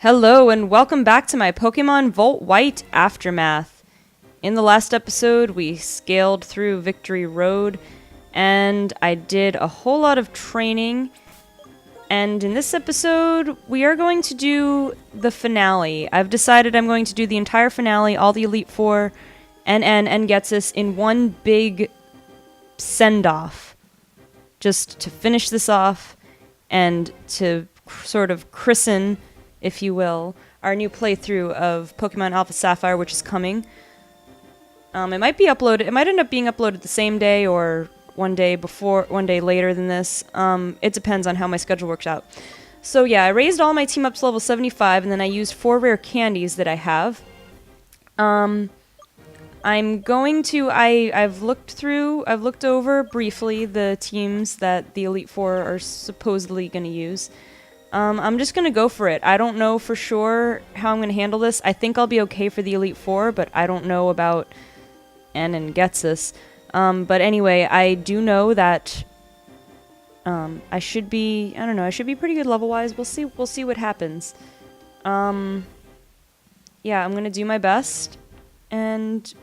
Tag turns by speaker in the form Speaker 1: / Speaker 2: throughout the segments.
Speaker 1: Hello and welcome back to my Pokemon Volt White Aftermath. In the last episode, we scaled through Victory Road, and I did a whole lot of training. And in this episode, we are going to do the finale. I've decided I'm going to do the entire finale, all the Elite Four, N and Ghetsis, in one big send-off. Just to finish this off, and to sort of christen, if you will, our new playthrough of Pokemon Alpha Sapphire, which is coming. It might be uploaded. It might end up being uploaded the same day or one day later than this. It depends on how my schedule works out. So yeah, I raised all my team up to level 75, and then I used 4 rare candies that I have. I'm going to. I've looked over briefly the teams that the Elite Four are supposedly going to use. I'm just going to go for it. I don't know for sure how I'm going to handle this. I think I'll be okay for the Elite Four, but I don't know about N and Ghetsis. But anyway, I do know that I should be pretty good level-wise. We'll see what happens. Yeah, I'm going to do my best, and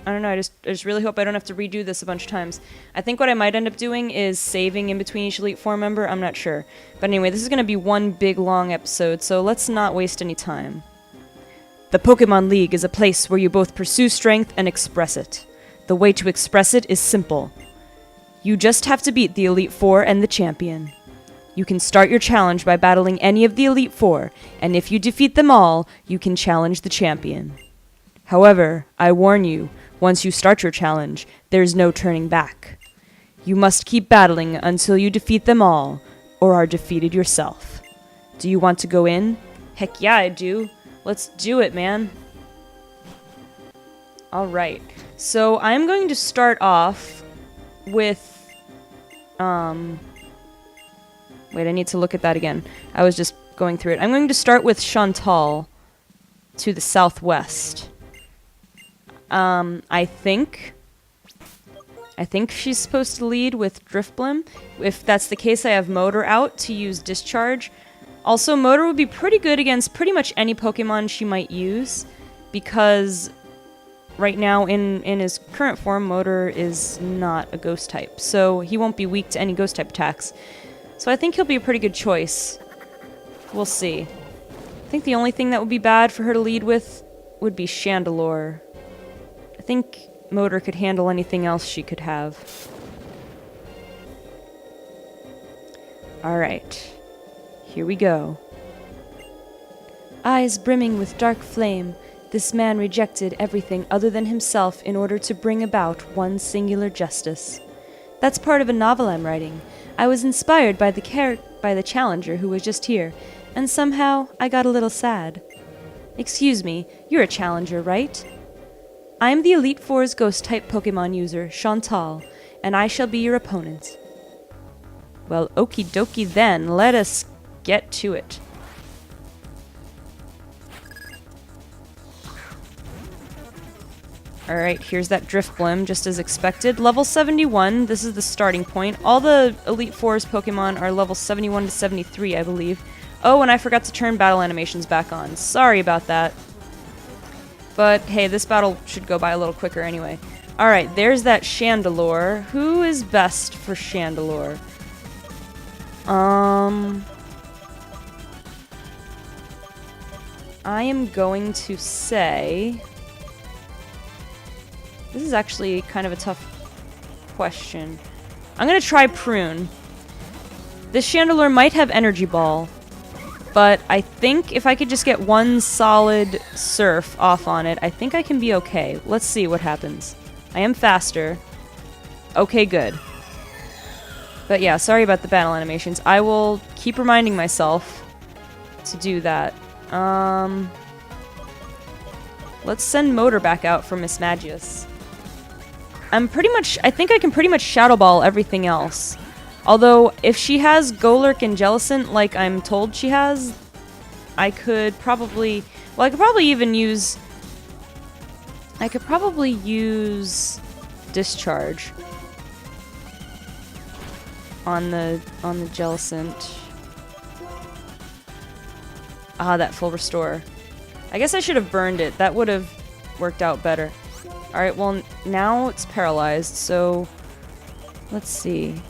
Speaker 1: I don't know, I just really hope I don't have to redo this a bunch of times. I think what I might end up doing is saving in between each Elite Four member, I'm not sure. But anyway, this is going to be one big long episode, so let's not waste any time. The Pokemon League is a place where you both pursue strength and express it. The way to express it is simple. You just have to beat the Elite Four and the champion. You can start your challenge by battling any of the Elite Four, and if you defeat them all, you can challenge the champion. However, I warn you, once you start your challenge, there's no turning back. You must keep battling until you defeat them all, or are defeated yourself. Do you want to go in? Heck yeah, I do. Let's do it, man. Alright, so I'm going to start off with... Wait, I need to look at that again. I was just going through it. I'm going to start with Chantal to the southwest. I think she's supposed to lead with Drifblim. If that's the case, I have Motor out to use Discharge. Also, Motor would be pretty good against pretty much any Pokemon she might use, because right now, in his current form, Motor is not a Ghost type, so he won't be weak to any Ghost type attacks. So I think he'll be a pretty good choice. We'll see. I think the only thing that would be bad for her to lead with would be Chandelure. I think Motor could handle anything else she could have. Alright. Here we go. Eyes brimming with dark flame, this man rejected everything other than himself in order to bring about one singular justice. That's part of a novel I'm writing. I was inspired by the challenger who was just here, and somehow I got a little sad. Excuse me, you're a challenger, right? I am the Elite Four's Ghost-type Pokemon user, Chantal, and I shall be your opponent. Well, okie dokie then, let us get to it. Alright, here's that Drifblim, just as expected. Level 71, this is the starting point. All the Elite Four's Pokemon are level 71 to 73, I believe. Oh, and I forgot to turn battle animations back on. Sorry about that. But, hey, this battle should go by a little quicker anyway. Alright, there's that Chandelure. Who is best for Chandelure? I am going to say... This is actually kind of a tough question. I'm going to try Prune. This Chandelure might have Energy Ball, but I think if I could just get one solid Surf off on it, I think I can be okay. Let's see what happens. I am faster. Okay, good. But yeah, sorry about the battle animations. I will keep reminding myself to do that. Let's send Motor back out for Miss Magius. I think I can pretty much Shadow Ball everything else. Although, if she has Golurk and Jellicent like I'm told she has, I could probably... Well, I could probably use Discharge on the Jellicent. Ah, that full restore. I guess I should have burned it. That would have worked out better. Alright, well, now it's paralyzed, so... Let's see.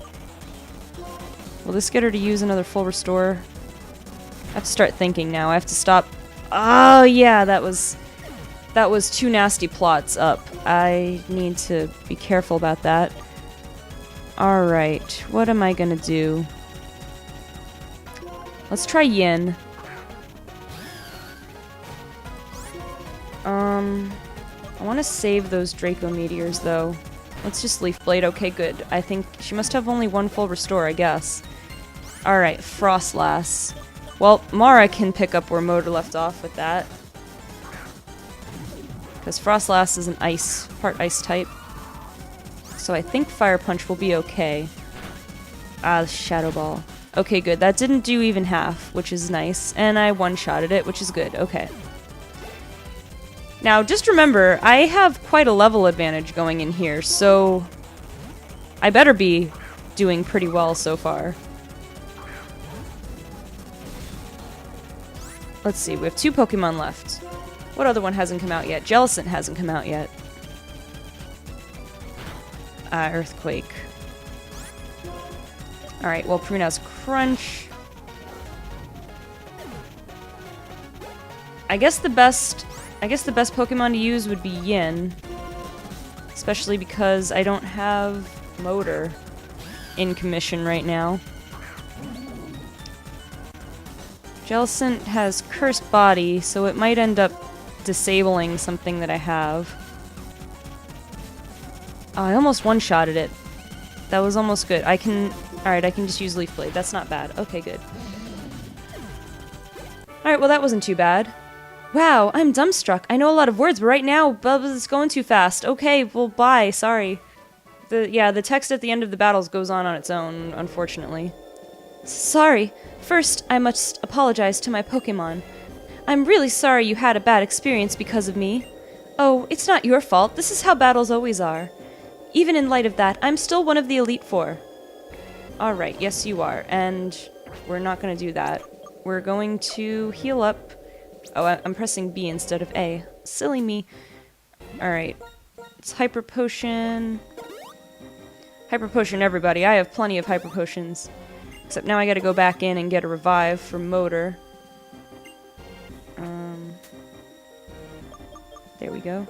Speaker 1: Will this get her to use another full restore? I have to start thinking now. I have to stop... Oh, yeah, that was 2 nasty plots up. I need to be careful about that. Alright, what am I gonna do? Let's try Yin. I want to save those Draco Meteors, though. Let's just Leaf Blade. Okay, good. I think she must have only 1 full restore, I guess. Alright, Frostlass. Well, Mara can pick up where Motor left off with that. Because Frostlass is an part ice type. So I think Fire Punch will be okay. Ah, the Shadow Ball. Okay, good. That didn't do even half, which is nice. And I one-shotted it, which is good. Okay. Now, just remember, I have quite a level advantage going in here, so I better be doing pretty well so far. Let's see, we have 2 Pokemon left. What other one hasn't come out yet? Jellicent hasn't come out yet. Earthquake. Alright, well, Pruno's Crunch. I guess the best Pokemon to use would be Yin. Especially because I don't have Motor in commission right now. Jellicent has Cursed Body, so it might end up disabling something that I have. Oh, I almost one-shotted it. That was almost good. Alright, I can just use Leaf Blade. That's not bad. Okay, good. Alright, well that wasn't too bad. Wow, I'm dumbstruck. I know a lot of words, but right now, Bubba's going too fast. Okay, well, bye. Sorry. The text at the end of the battles goes on its own, unfortunately. Sorry. First, I must apologize to my Pokémon. I'm really sorry you had a bad experience because of me. Oh, it's not your fault. This is how battles always are. Even in light of that, I'm still one of the Elite Four. Alright, yes you are. And we're not going to do that. We're going to heal up. Oh, I'm pressing B instead of A. Silly me. Alright. It's Hyper Potion. Hyper Potion, everybody. I have plenty of Hyper Potions. Except now I gotta go back in and get a revive for Motor. There we go.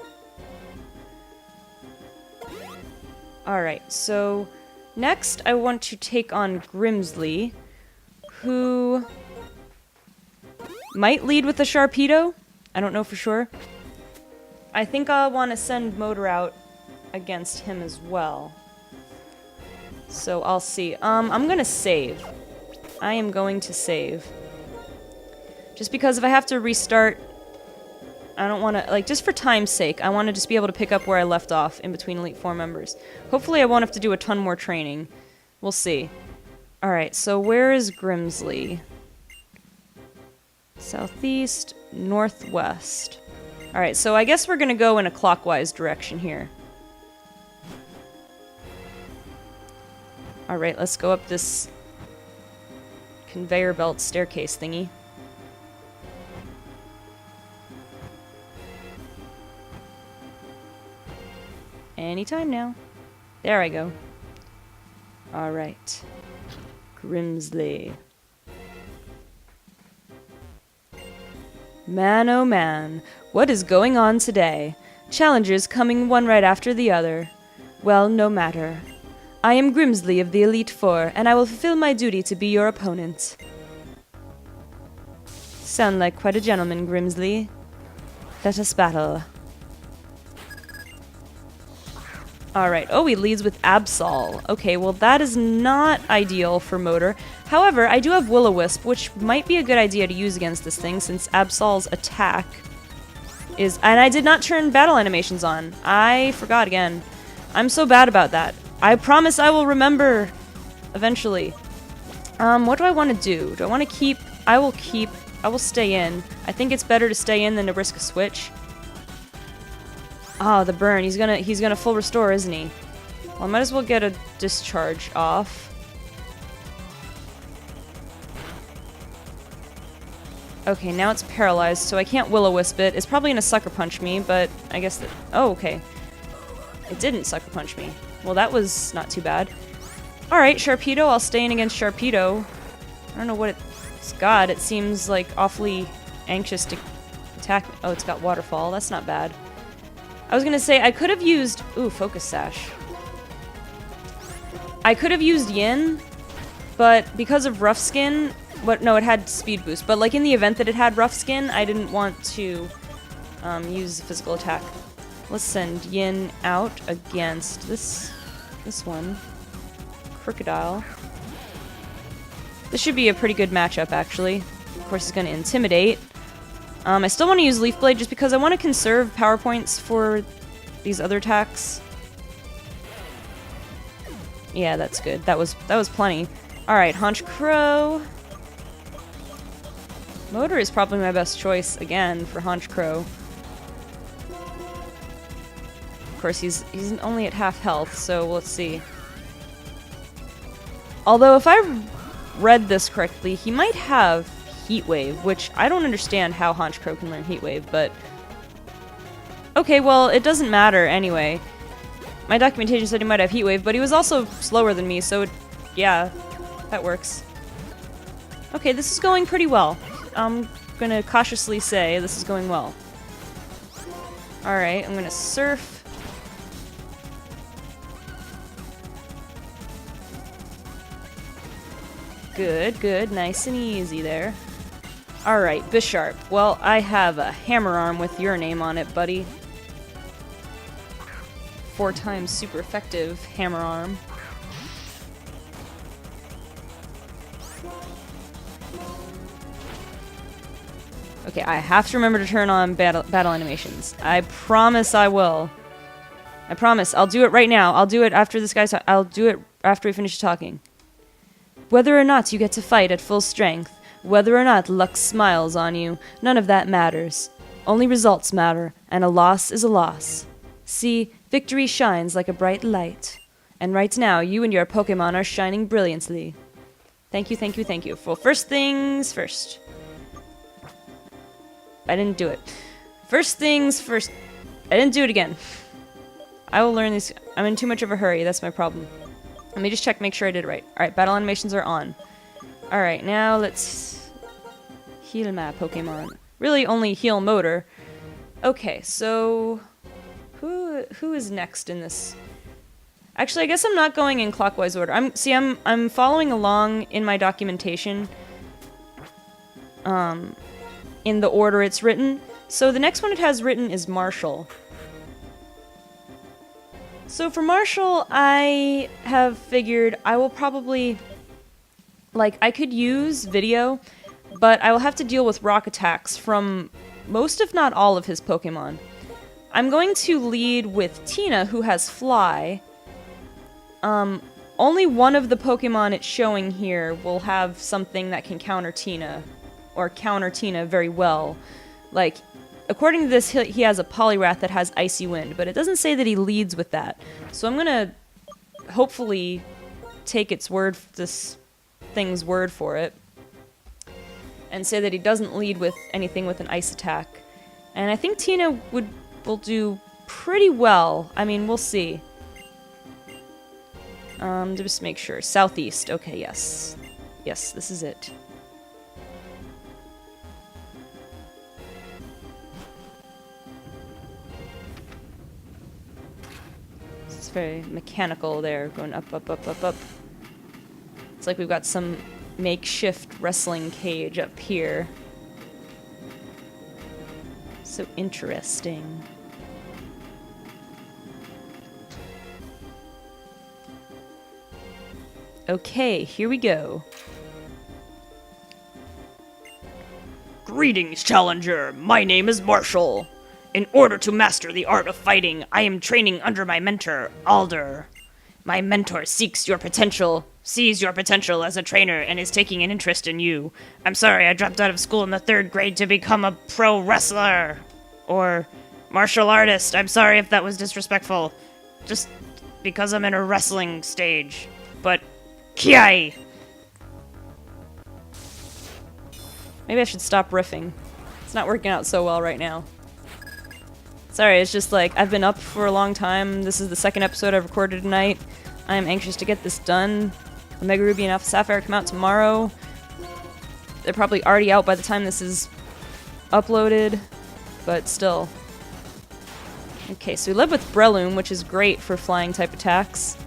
Speaker 1: Alright, so next I want to take on Grimsley, who might lead with a Sharpedo. I don't know for sure. I think I'll want to send Motor out against him as well. So I'll see. I'm gonna save. I am going to save. Just because if I have to restart, I don't want to, like, just for time's sake, I want to just be able to pick up where I left off in between Elite Four members. Hopefully I won't have to do a ton more training. We'll see. Alright, so where is Grimsley? Southeast, northwest. Alright, so I guess we're gonna go in a clockwise direction here. Alright, let's go up this conveyor belt staircase thingy. Anytime now. There I go. Alright. Grimsley. Man, oh man, what is going on today? Challengers coming one right after the other. Well, no matter. I am Grimsley of the Elite Four, and I will fulfill my duty to be your opponent. Sound like quite a gentleman, Grimsley. Let us battle. Alright, oh, he leads with Absol. Okay, well that is not ideal for Motor. However, I do have Will-O-Wisp, which might be a good idea to use against this thing, since Absol's attack is... And I did not turn battle animations on. I forgot again. I'm so bad about that. I promise I will remember eventually. What do I want to do? Do I want to keep... I will stay in. I think it's better to stay in than to risk a switch. Ah, the burn. He's gonna full restore, isn't he? Well, I might as well get a discharge off. Okay, now it's paralyzed, so I can't Will-O-Wisp it. It's probably gonna Sucker Punch me, but I guess that... Oh, okay. It didn't Sucker Punch me. Well, that was not too bad. Alright, Sharpedo, I'll stay in against Sharpedo. I don't know what it's got. It seems like awfully anxious to attack me. Oh, it's got Waterfall. That's not bad. I was gonna say, I could have used... Ooh, Focus Sash. I could have used Yin, but because of Rough Skin... No, it had Speed Boost, but like in the event that it had Rough Skin, I didn't want to use physical attack. Let's send Yin out against this one. Crocodile. This should be a pretty good matchup, actually. Of course, it's going to Intimidate. I still want to use Leaf Blade just because I want to conserve power points for these other attacks. Yeah, that's good. That was plenty. Alright, Haunch Crow. Motor is probably my best choice, again, for Haunch Crow. Of course, he's only at half health, so let's see. Although, if I read this correctly, he might have Heat Wave, which I don't understand how Haunch Crow can learn Heat Wave, but... Okay, well, it doesn't matter anyway. My documentation said he might have Heat Wave, but he was also slower than me, so yeah, that works. Okay, this is going pretty well. I'm gonna cautiously say this is going well. Alright, I'm gonna Surf. Good, good, nice and easy there. Alright, Bisharp. Well, I have a Hammer Arm with your name on it, buddy. 4 times super effective Hammer Arm. Okay, I have to remember to turn on battle animations. I promise I will. I promise. I'll do it right now. I'll do it after this guy's... I'll do it after we finish talking. Whether or not you get to fight at full strength, whether or not luck smiles on you, none of that matters. Only results matter, and a loss is a loss. See, victory shines like a bright light. And right now, you and your Pokémon are shining brilliantly. Thank you, thank you, thank you. Well, first things first. I didn't do it. First things first. I didn't do it again. I will learn these. I'm in too much of a hurry. That's my problem. Let me just check, make sure I did it right. Alright, battle animations are on. Alright, now let's heal my Pokemon. Really only heal Motor. Okay, so who is next in this? Actually, I guess I'm not going in clockwise order. I'm following along in my documentation. In the order it's written. So the next one it has written is Marshall. So for Marshall, I have figured I will probably... Like, I could use video, but I will have to deal with rock attacks from most, if not all, of his Pokemon. I'm going to lead with Tina, who has Fly. Only one of the Pokemon it's showing here will have something that can counter Tina. Or counter Tina very well. Like, according to this, he has a Poliwrath that has Icy Wind, but it doesn't say that he leads with that. So I'm gonna hopefully take this thing's word for it, and say that he doesn't lead with anything with an Ice attack. And I think Tina will do pretty well. I mean, we'll see. Just make sure. Southeast. Okay, yes. Yes, this is it. It's very mechanical there, going up, up, up, up, up. It's like we've got some makeshift wrestling cage up here. So interesting. Okay, here we go.
Speaker 2: Greetings, Challenger. My name is Marshall. In order to master the art of fighting, I am training under my mentor, Alder. My mentor sees your potential as a trainer and is taking an interest in you. I'm sorry, I dropped out of school in the 3rd grade to become a pro wrestler. Or martial artist. I'm sorry if that was disrespectful. Just because I'm in a wrestling stage. But, kiai!
Speaker 1: Maybe I should stop riffing. It's not working out so well right now. Sorry, it's just like, I've been up for a long time. This is the second episode I've recorded tonight. I am anxious to get this done. Omega Ruby and Alpha Sapphire come out tomorrow. They're probably already out by the time this is uploaded, but still. Okay, so we led with Breloom, which is great for flying type attacks.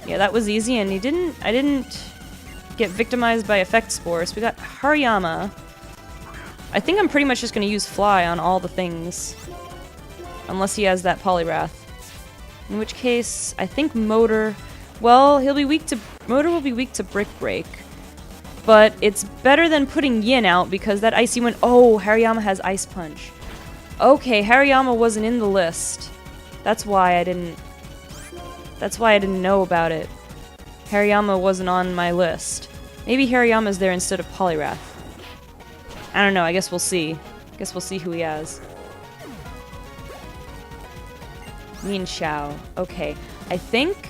Speaker 1: Yeah, that was easy, and I didn't get victimized by Effect Spores. We got Hariyama. I think I'm pretty much just going to use Fly on all the things. Unless he has that Poliwrath. In which case, I think Motor... Well, Motor will be weak to Brick Break. But it's better than putting Yin out because that Icy Wind... Oh, Hariyama has Ice Punch. Okay, Hariyama wasn't in the list. That's why I didn't know about it. Hariyama wasn't on my list. Maybe Hariyama's there instead of Poliwrath. I don't know, I guess we'll see. I guess we'll see who he has. Mean Xiao. Okay. I think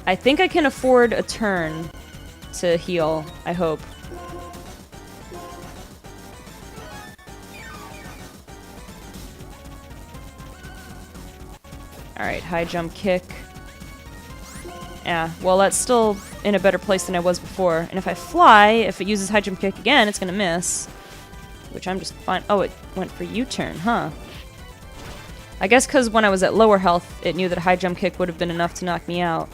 Speaker 1: I can afford a turn to heal, I hope. Alright, high jump kick. Yeah, well that's still in a better place than I was before. And if I fly, if it uses high jump kick again, it's gonna miss. Which I'm just fine. Oh, it went for U-turn, huh? I guess because when I was at lower health, it knew that a high jump kick would have been enough to knock me out.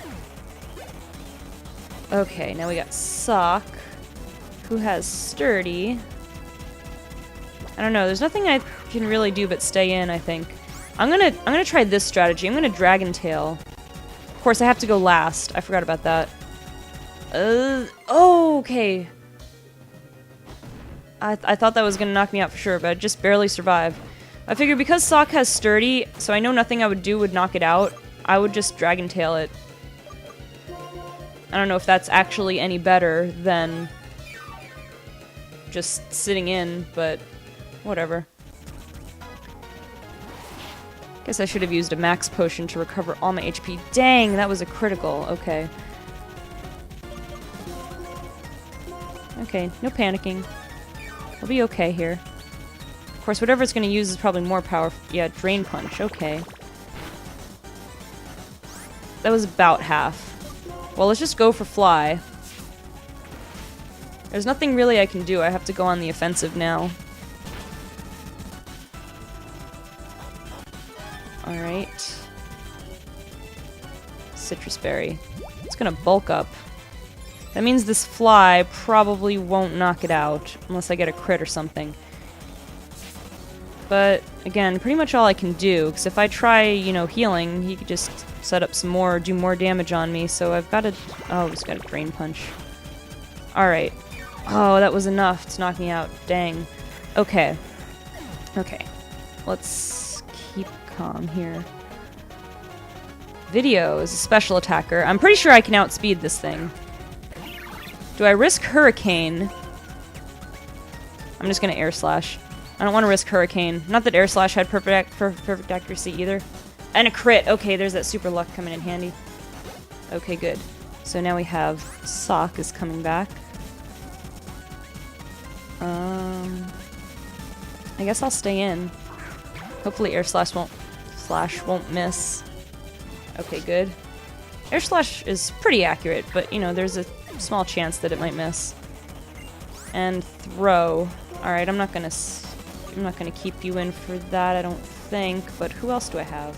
Speaker 1: Okay, now we got Sock, who has Sturdy. I don't know, there's nothing I can really do but stay in, I think. I'm gonna try this strategy. I'm gonna Dragon Tail. Of course, I have to go last. I forgot about that. Oh, okay. I thought that was gonna knock me out for sure, but I just barely survived. I figured because Sock has Sturdy, so I know nothing I would do would knock it out, I would just Dragon Tail it. I don't know if that's actually any better than just sitting in, but whatever. Guess I should have used a max potion to recover all my HP. Dang, that was a critical. Okay. Okay, no panicking. We'll be okay here. Of course, whatever it's going to use is probably more powerful. Yeah, Drain Punch. Okay. That was about half. Well, let's just go for Fly. There's nothing really I can do. I have to go on the offensive now. Alright. Citrus Berry. It's gonna bulk up. That means this Fly probably won't knock it out, unless I get a crit or something. But, again, pretty much all I can do, because if I try, you know, healing, he could just set up some more, do more damage on me, so I've got to... Oh, he's got a Drain Punch. Alright. Oh, that was enough to knock me out. Dang. Okay. Okay. Let's keep calm here. Video is a special attacker. I'm pretty sure I can outspeed this thing. Do I risk Hurricane? I'm just gonna Air Slash. I don't want to risk Hurricane. Not that Air Slash had perfect accuracy either. And a crit. Okay, there's that super luck coming in handy. Okay, good. So now we have Sock is coming back. I guess I'll stay in. Hopefully Air Slash won't miss. Okay, good. Air Slash is pretty accurate, but you know, there's a small chance that it might miss. And throw. Alright, I'm not gonna keep you in for that, I don't think, but who else do I have?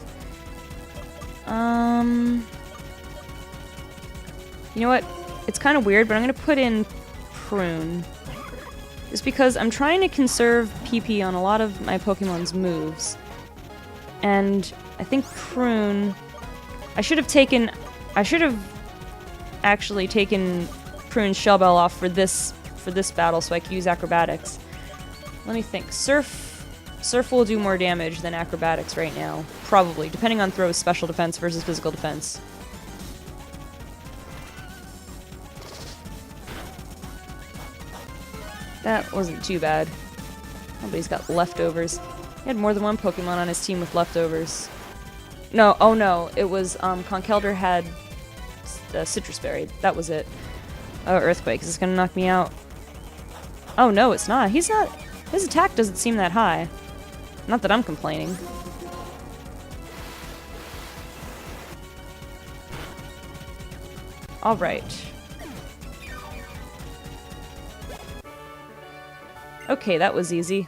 Speaker 1: You know what? It's kind of weird, but I'm gonna put in Prune. Just because I'm trying to conserve PP on a lot of my Pokemon's moves. And I think Prune... I should have actually taken Prune's Shell Bell off for this battle so I could use Acrobatics. Let me think. Surf will do more damage than Acrobatics right now. Probably, depending on Throw's special defense versus physical defense. That wasn't too bad. Nobody's got leftovers. He had more than one Pokemon on his team with leftovers. No, oh no, it was, Conkeldurr had Citrus Berry. That was it. Oh, Earthquake. Is this gonna knock me out? Oh, no, it's not. He's not... His attack doesn't seem that high. Not that I'm complaining. Alright. Okay, that was easy.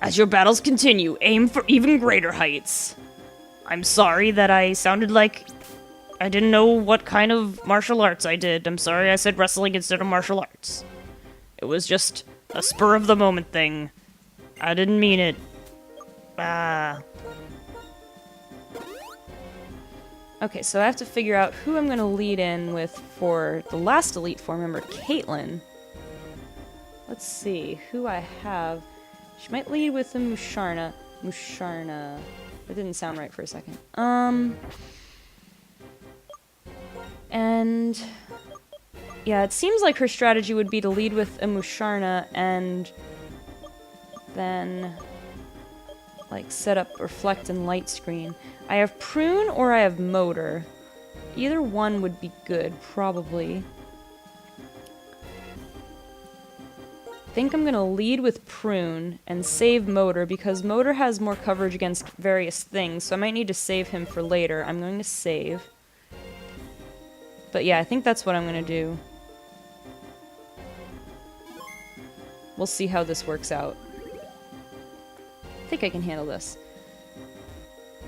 Speaker 2: As your battles continue, aim for even greater heights. I'm sorry that I sounded like I didn't know what kind of martial arts I did. I'm sorry I said wrestling instead of martial arts. It was just a spur of the moment thing. I didn't mean it.
Speaker 1: Okay, so I have to figure out who I'm gonna lead in with for the last Elite Four member, Caitlyn. Let's see who I have. She might lead with the Musharna. Musharna. That didn't sound right for a second. And yeah, it seems like her strategy would be to lead with a Musharna and then like set up Reflect and Light Screen. I have Prune or I have Motor. Either one would be good, probably. I think I'm gonna lead with Prune and save Motor because Motor has more coverage against various things, so I might need to save him for later. I'm going to save. But yeah, I think that's what I'm gonna do. We'll see how this works out. I think I can handle this.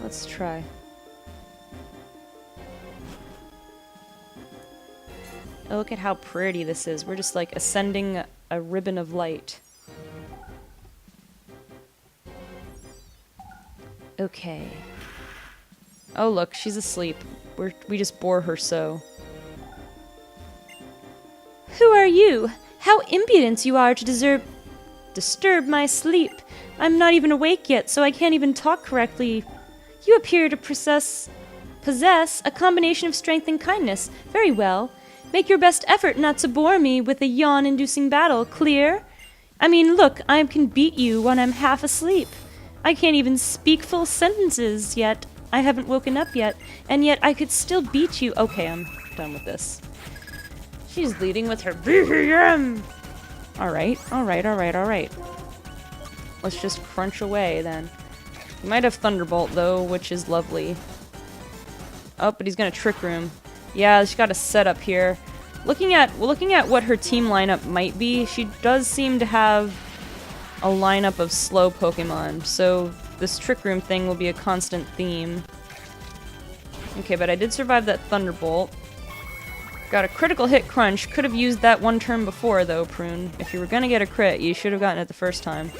Speaker 1: Let's try. Oh, look at how pretty this is. We're just like ascending a ribbon of light. Okay. Oh look, she's asleep. We just bore her so. Who are you? How impudent you are to disturb my sleep. I'm not even awake yet, so I can't even talk correctly. You appear to possess a combination of strength and kindness. Very well. Make your best effort not to bore me with a yawn-inducing battle, clear? I mean, look, I can beat you when I'm half asleep. I can't even speak full sentences yet. I haven't woken up yet, and yet I could still beat you. Okay, I'm done with this. She's leading with her BPM! Alright, alright, alright, alright. Let's just crunch away, then. He might have Thunderbolt, though, which is lovely. Oh, but he's gonna Trick Room. Yeah, she's got a setup here. Looking at what her team lineup might be, she does seem to have a lineup of slow Pokemon, so this Trick Room thing will be a constant theme. Okay, but I did survive that Thunderbolt. Got a critical hit crunch. Could have used that one turn before, though, Prune. If you were gonna get a crit, you should have gotten it the first time.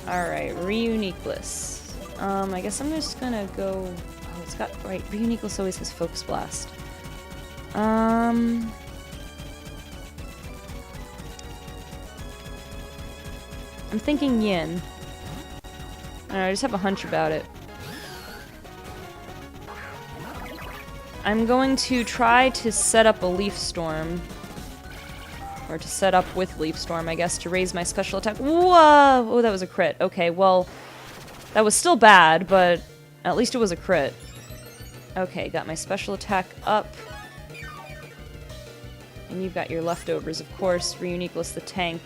Speaker 1: Alright, Reuniqueless. I guess I'm just gonna go... Oh, it's got... Right, Reuniqueless always has Focus Blast. I'm thinking Yin. I don't know, I just have a hunch about it. I'm going to try to set up a Leaf Storm. Or to set up with Leaf Storm, I guess, to raise my special attack. Whoa! Oh, that was a crit. Okay, well, that was still bad, but at least it was a crit. Okay, got my special attack up. And you've got your leftovers, of course. Reuniqueless the tank.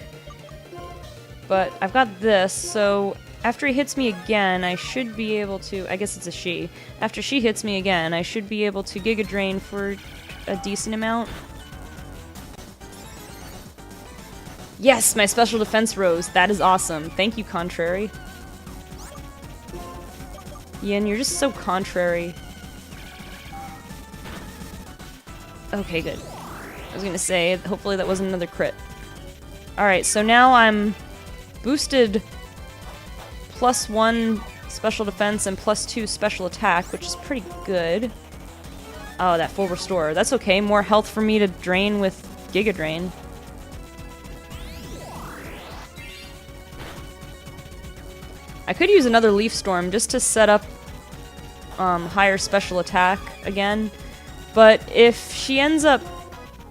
Speaker 1: But I've got this, so after he hits me again, I should be able to... I guess it's a she. After she hits me again, I should be able to Giga Drain for a decent amount. Yes, my special defense rose. That is awesome. Thank you, Contrary. Yin, you're just so contrary. Okay, good. I was gonna say, hopefully that wasn't another crit. Alright, so now I'm boosted +1 special defense and +2 special attack, which is pretty good. Oh, that full restore. That's okay. More health for me to drain with Giga Drain. I could use another Leaf Storm just to set up higher special attack again, but if she ends up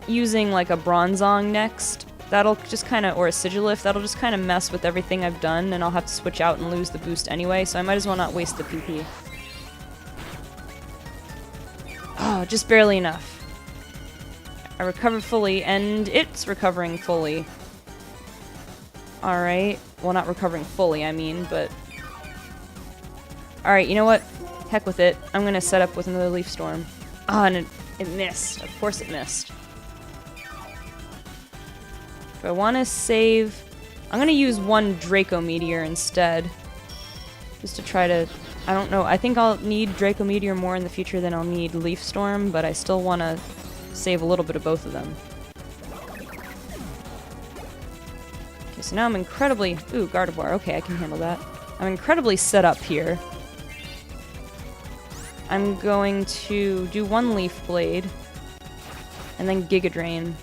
Speaker 1: using like a Bronzong next, that'll just kind of, or a Sigilif, that'll just kind of mess with everything I've done, and I'll have to switch out and lose the boost anyway, so I might as well not waste the PP. Oh, just barely enough. I recovered fully, and it's recovering fully. Alright. Well, not recovering fully, I mean, but... Alright, you know what? Heck with it. I'm gonna set up with another Leaf Storm. Ah, and it missed. Of course it missed. Do I want to save... I'm gonna use one Draco Meteor instead. Just to try to... I don't know. I think I'll need Draco Meteor more in the future than I'll need Leaf Storm, but I still want to save a little bit of both of them. Okay, so now I'm incredibly... Ooh, Gardevoir. Okay, I can handle that. I'm incredibly set up here. I'm going to do one Leaf Blade, and then Giga Drain.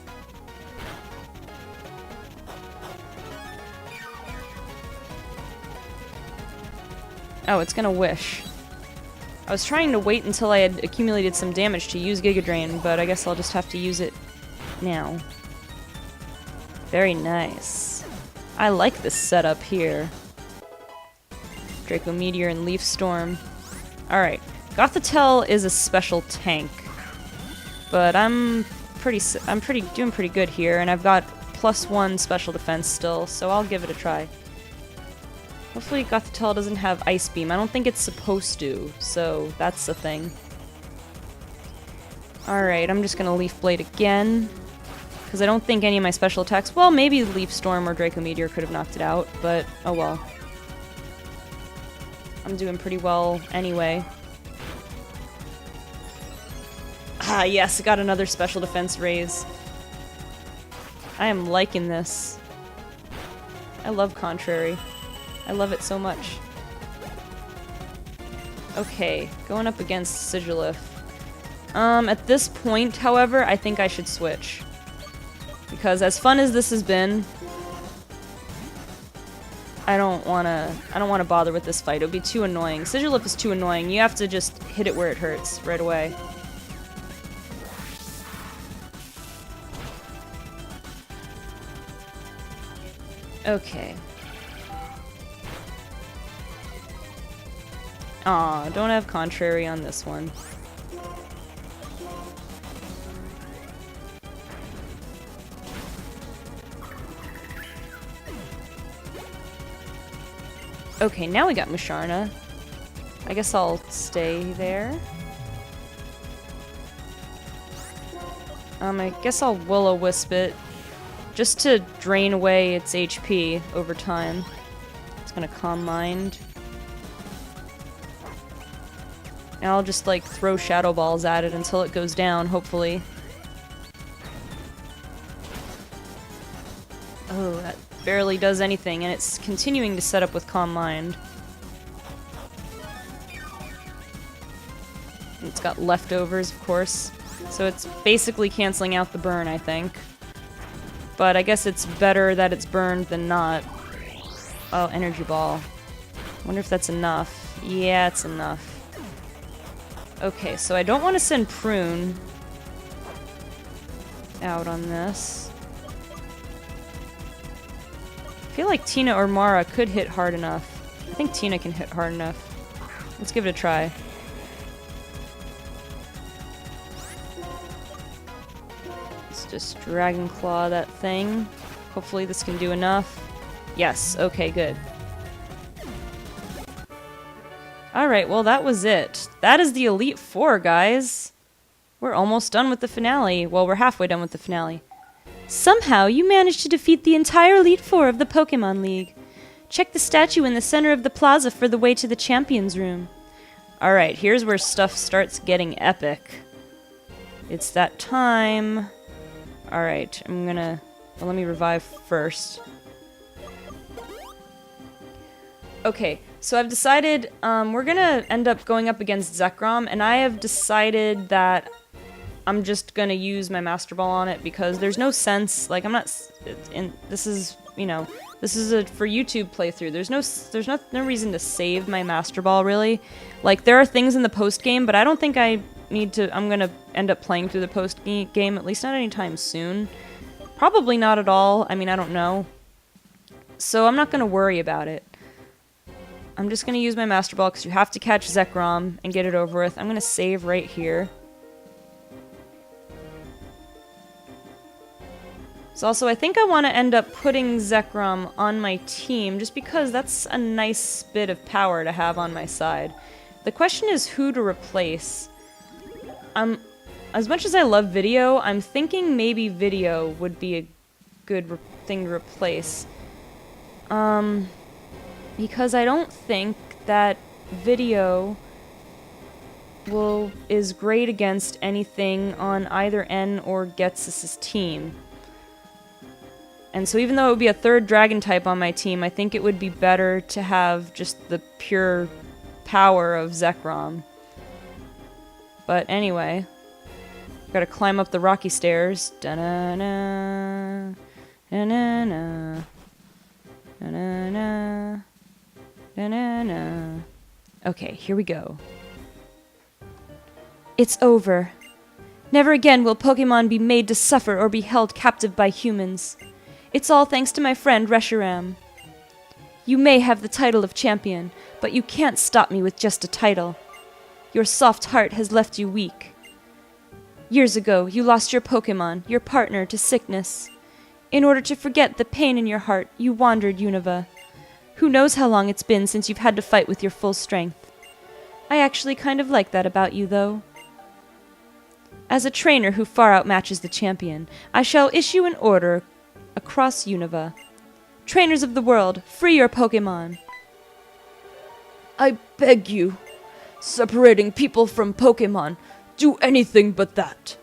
Speaker 1: Oh, it's gonna Wish. I was trying to wait until I had accumulated some damage to use Giga Drain, but I guess I'll just have to use it now. Very nice. I like this setup here. Draco Meteor and Leaf Storm. Alright. Gothitelle is a special tank. But I'm doing pretty good here, and I've got +1 special defense still, so I'll give it a try. Hopefully Gothitelle doesn't have Ice Beam. I don't think it's supposed to, so that's the thing. Alright, I'm just gonna Leaf Blade again. Because I don't think any of my special attacks... Well, maybe Leaf Storm or Draco Meteor could have knocked it out, but oh well. I'm doing pretty well anyway. Ah, yes, I got another special defense raise. I am liking this. I love Contrary. I love it so much. Okay, going up against Sigilif. At this point, however, I think I should switch. Because as fun as this has been, I don't wanna bother with this fight. It would be too annoying. Sigilif is too annoying. You have to just hit it where it hurts right away. Okay. Aw, don't have Contrary on this one. Okay, now we got Musharna. I guess I'll stay there. I guess I'll Will-O-Wisp it. Just to drain away its HP over time. It's gonna Calm Mind. And I'll just, like, throw Shadow Balls at it until it goes down, hopefully. Oh, that barely does anything, and it's continuing to set up with Calm Mind. And it's got leftovers, of course. So it's basically canceling out the burn, I think. But I guess it's better that it's burned than not. Oh, Energy Ball. Wonder if that's enough. Yeah, it's enough. Okay, so I don't want to send Prune out on this. I feel like Tina or Mara could hit hard enough. I think Tina can hit hard enough. Let's give it a try. Let's just Dragon Claw that thing. Hopefully this can do enough. Yes, okay, good. Alright, well that was it. That is the Elite Four, guys. We're almost done with the finale. Well, we're halfway done with the finale. Somehow, you managed to defeat the entire Elite Four of the Pokémon League. Check the statue in the center of the plaza for the way to the Champions Room. Alright, here's where stuff starts getting epic. It's that time. Alright, I'm gonna... Well, let me revive first. Okay, so I've decided we're gonna end up going up against Zekrom, and I have decided that I'm just gonna use my Master Ball on it because there's no sense, like, I'm not, this is, you know, this is a for YouTube playthrough. There's no reason to save my Master Ball, really. Like, there are things in the post-game, but I don't think I need to, I'm gonna end up playing through the post-game, at least not anytime soon. Probably not at all, I mean, I don't know. So I'm not gonna worry about it. I'm just gonna use my Master Ball because you have to catch Zekrom and get it over with. I'm gonna save right here. So also, I think I want to end up putting Zekrom on my team, just because that's a nice bit of power to have on my side. The question is who to replace. As much as I love Video, I'm thinking maybe Video would be a good thing to replace. Because I don't think that Video is great against anything on either N or Ghetsis' team. And so even though it would be a third dragon type on my team, I think it would be better to have just the pure power of Zekrom. But anyway, gotta climb up the rocky stairs. Da-na-na, da-na-na, da-na-na, da-na-na. Okay, here we go. It's over. Never again will Pokémon be made to suffer or be held captive by humans. It's all thanks to my friend Reshiram. You may have the title of champion, but you can't stop me with just a title. Your soft heart has left you weak. Years ago, you lost your Pokémon, your partner, to sickness. In order to forget the pain in your heart, you wandered Unova. Who knows how long it's been since you've had to fight with your full strength. I actually kind of like that about you, though. As a trainer who far outmatches the champion, I shall issue an order across Unova. Trainers of the world, free your Pokémon.
Speaker 3: I beg you. Separating people from Pokémon. Do anything but that.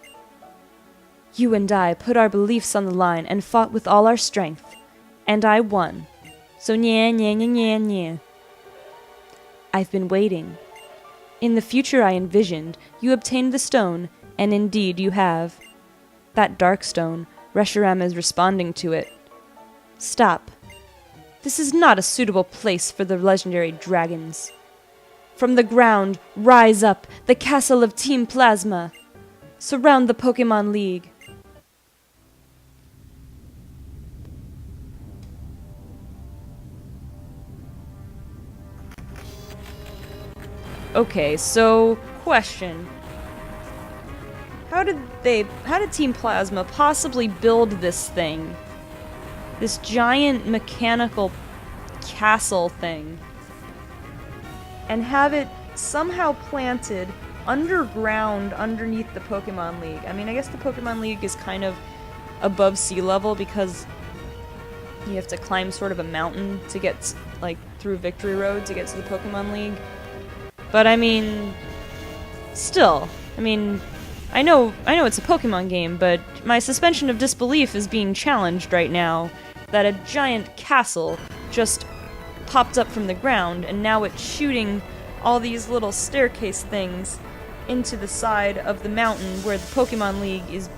Speaker 1: You and I put our beliefs on the line and fought with all our strength. And I won. So nya nya nya nya nya. I've been waiting. In the future I envisioned, you obtained the stone, and indeed you have. That dark stone, Reshiram is responding to it. Stop. This is not a suitable place for the legendary dragons. From the ground, rise up, the castle of Team Plasma. Surround the Pokémon League. Okay, so, question. How did Team Plasma possibly build this thing? This giant mechanical castle thing. And have it somehow planted underground underneath the Pokémon League. I mean, I guess the Pokémon League is kind of above sea level because you have to climb sort of a mountain to get, like, through Victory Road to get to the Pokémon League. But I mean, still, I mean, I know it's a Pokemon game, but my suspension of disbelief is being challenged right now that a giant castle just popped up from the ground and now it's shooting all these little staircase things into the side of the mountain where the Pokemon League is.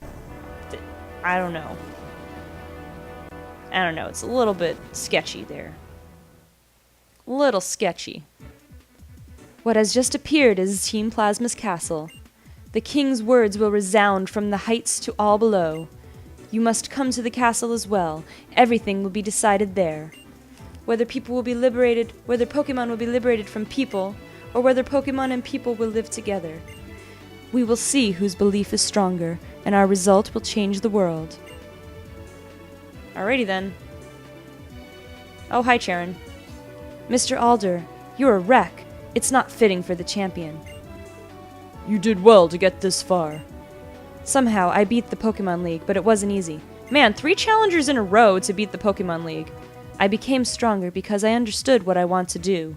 Speaker 1: I don't know. It's a little bit sketchy there. Little sketchy. What has just appeared is Team Plasma's castle. The king's words will resound from the heights to all below. You must come to the castle as well. Everything will be decided there. Whether people will be liberated, whether Pokemon will be liberated from people, or whether Pokemon and people will live together. We will see whose belief is stronger, and our result will change the world. Alrighty then. Oh, hi, Charon. Mr. Alder, you're a wreck. It's not fitting for the champion.
Speaker 3: You did well to get this far.
Speaker 1: Somehow, I beat the Pokemon League, but it wasn't easy. Man, 3 challengers in a row to beat the Pokemon League. I became stronger because I understood what I want to do.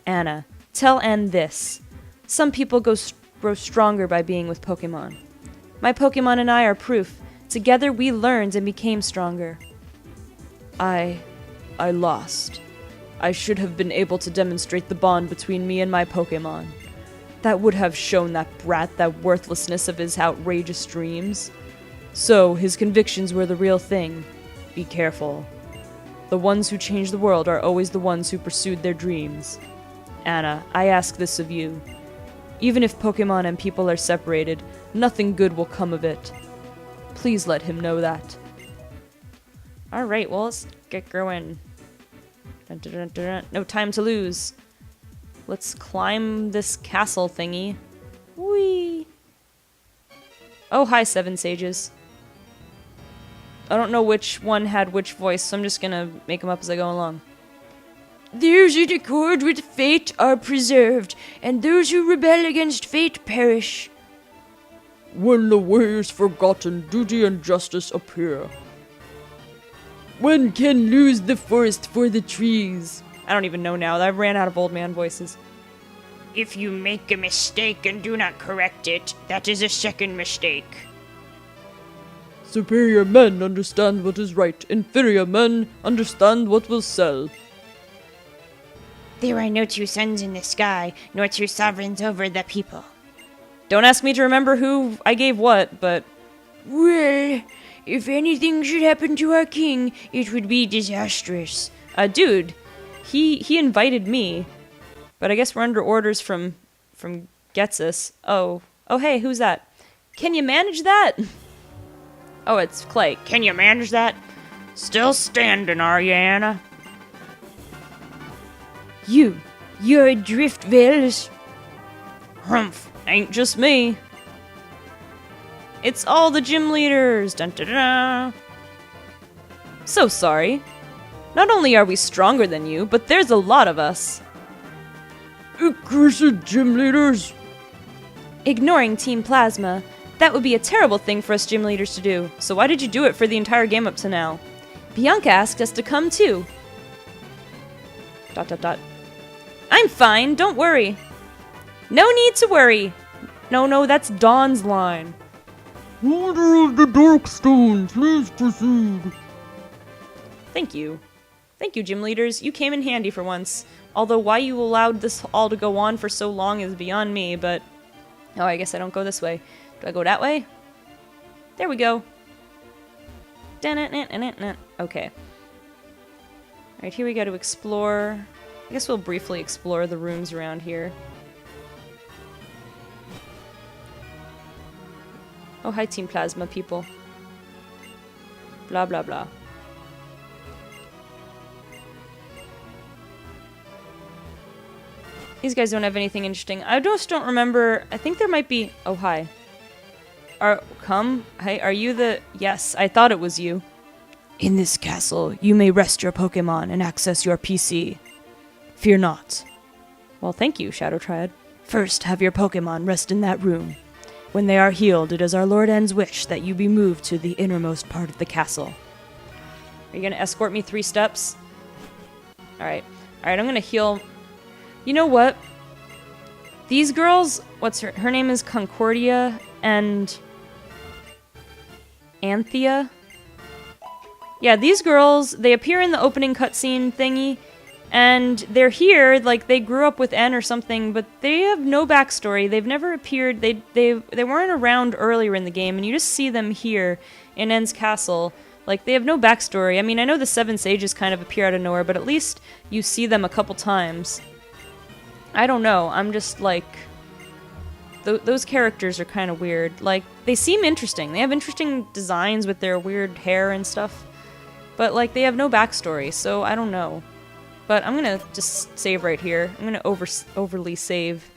Speaker 1: Anna, tell N this. Some people grow stronger by being with Pokemon. My Pokemon and I are proof. Together we learned and became stronger.
Speaker 3: I lost. I should have been able to demonstrate the bond between me and my Pokémon. That would have shown that brat that worthlessness of his outrageous dreams. So, his convictions were the real thing. Be careful. The ones who change the world are always the ones who pursued their dreams. Anna, I ask this of you. Even if Pokémon and people are separated, nothing good will come of it. Please let him know that.
Speaker 1: Alright, well, let's get going. Dun, dun, dun, dun, dun. No time to lose. Let's climb this castle thingy. Whee! Oh, hi, 7 Sages. I don't know which one had which voice, so I'm just gonna make them up as I go along.
Speaker 3: Those that accord with fate are preserved, and those who rebel against fate perish.
Speaker 4: When the way is forgotten, duty and justice appear. One can lose the forest for the trees.
Speaker 1: I don't even know now. I ran out of old man voices.
Speaker 2: If you make a mistake and do not correct it, that is a second mistake.
Speaker 4: Superior men understand what is right. Inferior men understand what will sell.
Speaker 2: There are no two suns in the sky, nor two sovereigns over the people.
Speaker 1: Don't ask me to remember who I gave what, but...
Speaker 3: Well, if anything should happen to our king, it would be disastrous.
Speaker 1: Dude, he invited me, but I guess we're under orders from Ghetsis. Oh, hey, who's that? Can you manage that? Oh, it's Clay.
Speaker 2: Can you manage that? Still standing, are you, Anna?
Speaker 3: You're adrift, Vels.
Speaker 1: Humph, ain't just me. It's all the gym leaders. Dun, dun, dun, dun. So sorry. Not only are we stronger than you, but there's a lot of us.
Speaker 4: Accursed gym leaders!
Speaker 1: Ignoring Team Plasma, that would be a terrible thing for us gym leaders to do. So why did you do it for the entire game up to now? Bianca asked us to come too. ... I'm fine, don't worry. No need to worry. No, that's Dawn's line.
Speaker 4: Order of the Darkstone, please proceed.
Speaker 1: Thank you. Thank you, gym leaders. You came in handy for once. Although why you allowed this all to go on for so long is beyond me, but... Oh, I guess I don't go this way. Do I go that way? There we go. Okay. Alright, here we go to explore. I guess we'll briefly explore the rooms around here. Oh, hi, Team Plasma people. Blah, blah, blah. These guys don't have anything interesting. I just don't remember. I think there might be... Oh, hi. Hey, are you the... Yes, I thought it was you.
Speaker 3: In this castle, you may rest your Pokémon and access your PC. Fear not.
Speaker 1: Well, thank you, Shadow Triad.
Speaker 3: First, have your Pokémon rest in that room. When they are healed, it is our Lord N's wish that you be moved to the innermost part of the castle.
Speaker 1: Are you going to escort me 3 steps? Alright. Alright, I'm going to heal... You know what? These girls... What's her... Her name is Concordia and... Anthea? Yeah, these girls, they appear in the opening cutscene thingy, and they're here, like, they grew up with N or something, but they have no backstory. They've never appeared, they weren't around earlier in the game, and you just see them here in N's castle. Like, they have no backstory. I mean, I know the 7 sages kind of appear out of nowhere, but at least you see them a couple times. I don't know, I'm just, like... those characters are kind of weird. Like, they seem interesting. They have interesting designs with their weird hair and stuff. But, like, they have no backstory, so I don't know. But I'm gonna just save right here. I'm gonna overly save.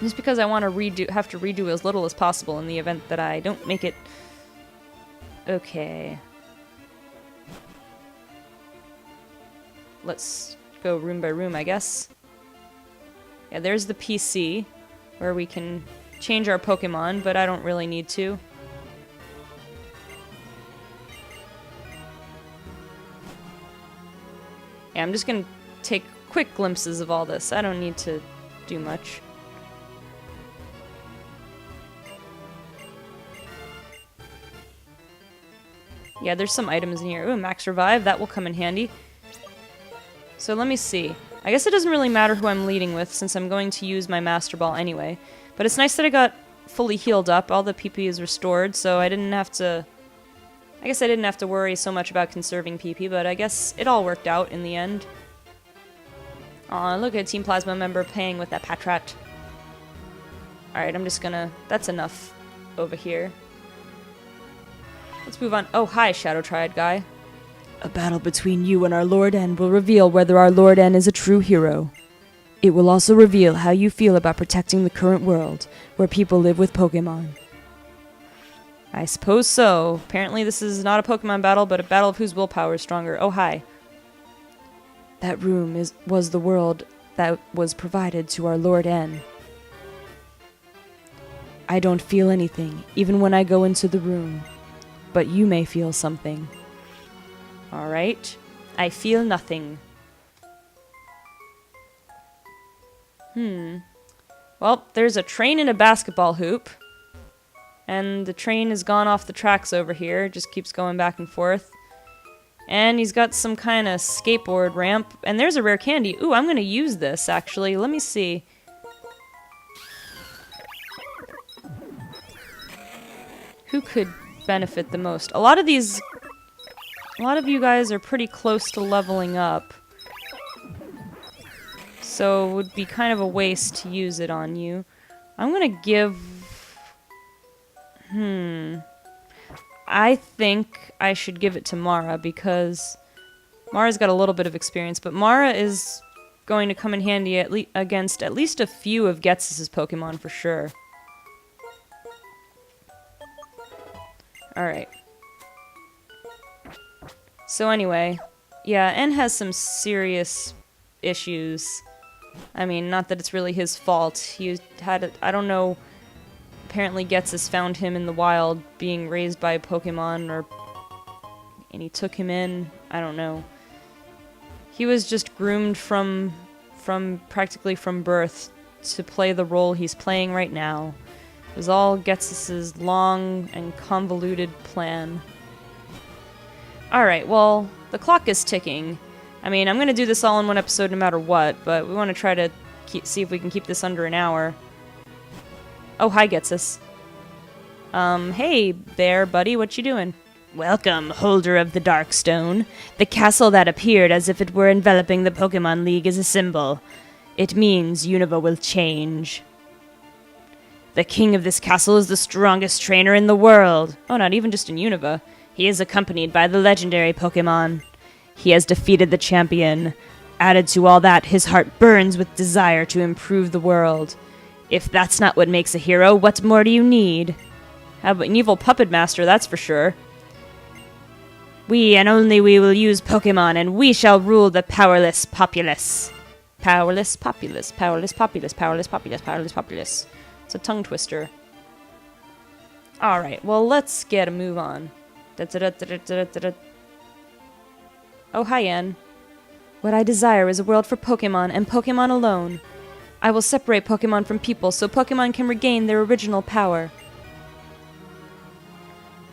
Speaker 1: Just because I want to have to redo as little as possible in the event that I don't make it... Okay. Let's go room by room, I guess. Yeah, there's the PC, where we can change our Pokemon, but I don't really need to. Yeah, I'm just gonna take quick glimpses of all this. I don't need to do much. Yeah, there's some items in here. Ooh, max revive. That will come in handy. So let me see. I guess it doesn't really matter who I'm leading with, since I'm going to use my Master Ball anyway. But it's nice that I got fully healed up. All the PP is restored, so I didn't have to... I guess I didn't have to worry so much about conserving PP, but I guess it all worked out in the end. Aw, look at Team Plasma member paying with that Patrat. Alright, I'm just gonna... That's enough over here. Let's move on. Oh, hi, Shadow Triad guy.
Speaker 3: A battle between you and our Lord N will reveal whether our Lord N is a true hero. It will also reveal how you feel about protecting the current world, where people live with Pokémon.
Speaker 1: I suppose so. Apparently this is not a Pokemon battle, but a battle of whose willpower is stronger. Oh, hi. That room was the world that was provided to our Lord N. I don't feel anything, even when I go into the room. But you may feel something. Alright. I feel nothing. Well, there's a train and a basketball hoop. And the train has gone off the tracks over here. It just keeps going back and forth. And he's got some kind of skateboard ramp. And there's a rare candy. Ooh, I'm going to use this, actually. Let me see. Who could benefit the most? A lot of you guys are pretty close to leveling up. So it would be kind of a waste to use it on you. I'm going to give... I think I should give it to Mara because Mara's got a little bit of experience, but Mara is going to come in handy against at least a few of Ghetsis' Pokemon for sure. Alright. So anyway, yeah, N has some serious issues. I mean, not that it's really his fault. He had, I don't know, apparently Ghetsis found him in the wild being raised by a Pokemon, and he took him in. I don't know. He was just groomed from practically from birth to play the role he's playing right now. It was all Ghetsis' long and convoluted plan. Alright, well, the clock is ticking. I mean, I'm going to do this all in one episode no matter what, but we want to try to see if we can keep this under an hour. Oh, hi, Ghetsis. Hey there, buddy, what you doing?
Speaker 2: Welcome, holder of the Dark Stone. The castle that appeared as if it were enveloping the Pokemon League is a symbol. It means Unova will change. The king of this castle is the strongest trainer in the world.
Speaker 1: Oh, not even just in Unova.
Speaker 2: He is accompanied by the legendary Pokemon. He has defeated the champion. Added to all that, his heart burns with desire to improve the world. If that's not what makes a hero, what more do you need?
Speaker 1: Have an evil puppet master, that's for sure.
Speaker 2: We and only we will use Pokemon, and we shall rule the powerless populace.
Speaker 1: Powerless populace, powerless populace, powerless populace, powerless populace. It's a tongue twister. Alright, well, let's get a move on. Oh, hi, Ann. What I desire is a world for Pokemon, and Pokemon alone. I will separate Pokemon from people so Pokemon can regain their original power.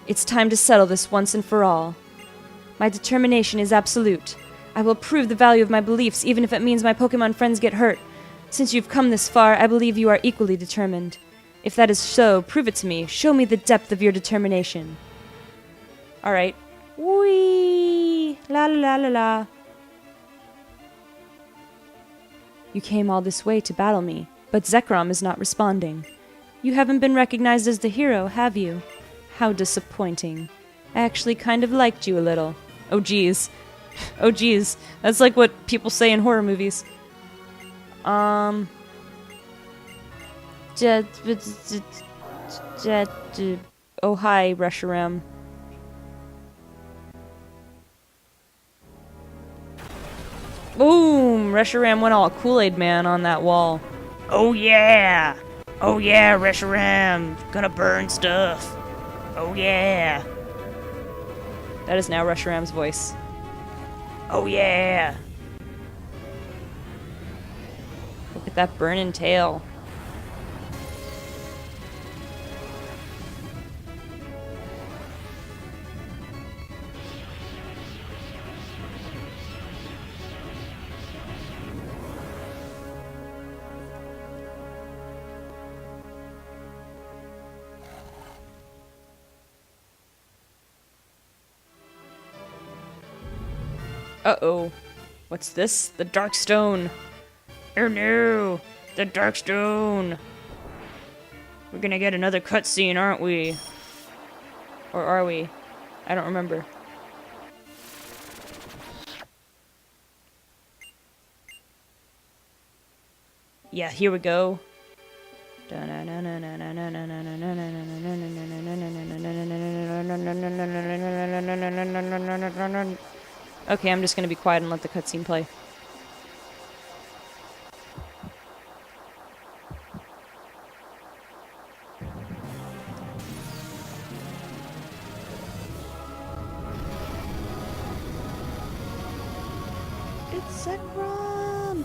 Speaker 1: It's time to settle this once and for all. My determination is absolute. I will prove the value of my beliefs even if it means my Pokemon friends get hurt. Since you've come this far, I believe you are equally determined. If that is so, prove it to me. Show me the depth of your determination. Alright. Whee! La la la la la. You came all this way to battle me, but Zekrom is not responding. You haven't been recognized as the hero, have you? How disappointing. I actually kind of liked you a little. Oh geez. Oh geez. That's like what people say in horror movies. Oh hi, Reshiram. Boom! Reshiram went all Kool-Aid Man on that wall.
Speaker 2: Oh yeah! Oh yeah, Reshiram! Gonna burn stuff. Oh yeah!
Speaker 1: That is now Reshiram's voice.
Speaker 2: Oh yeah!
Speaker 1: Look at that burning tail. Uh-oh. What's this? The Dark Stone.
Speaker 2: Oh no! The Dark Stone!
Speaker 1: We're gonna get another cutscene, aren't we? Or are we? I don't remember. Yeah, here we go. Okay, I'm just gonna be quiet and let the cutscene play. It's Zekrom!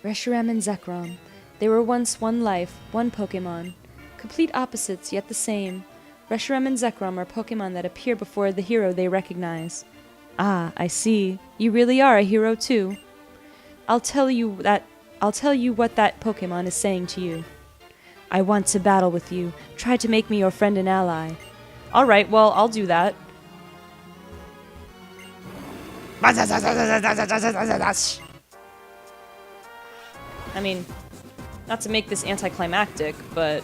Speaker 1: Reshiram and Zekrom. They were once one life, one Pokémon. Complete opposites, yet the same. Reshiram and Zekrom are Pokémon that appear before the hero they recognize. Ah, I see. You really are a hero too. I'll tell you what that Pokémon is saying to you. I want to battle with you. Try to make me your friend and ally. Alright, well, I'll do that. I mean, not to make this anticlimactic, but...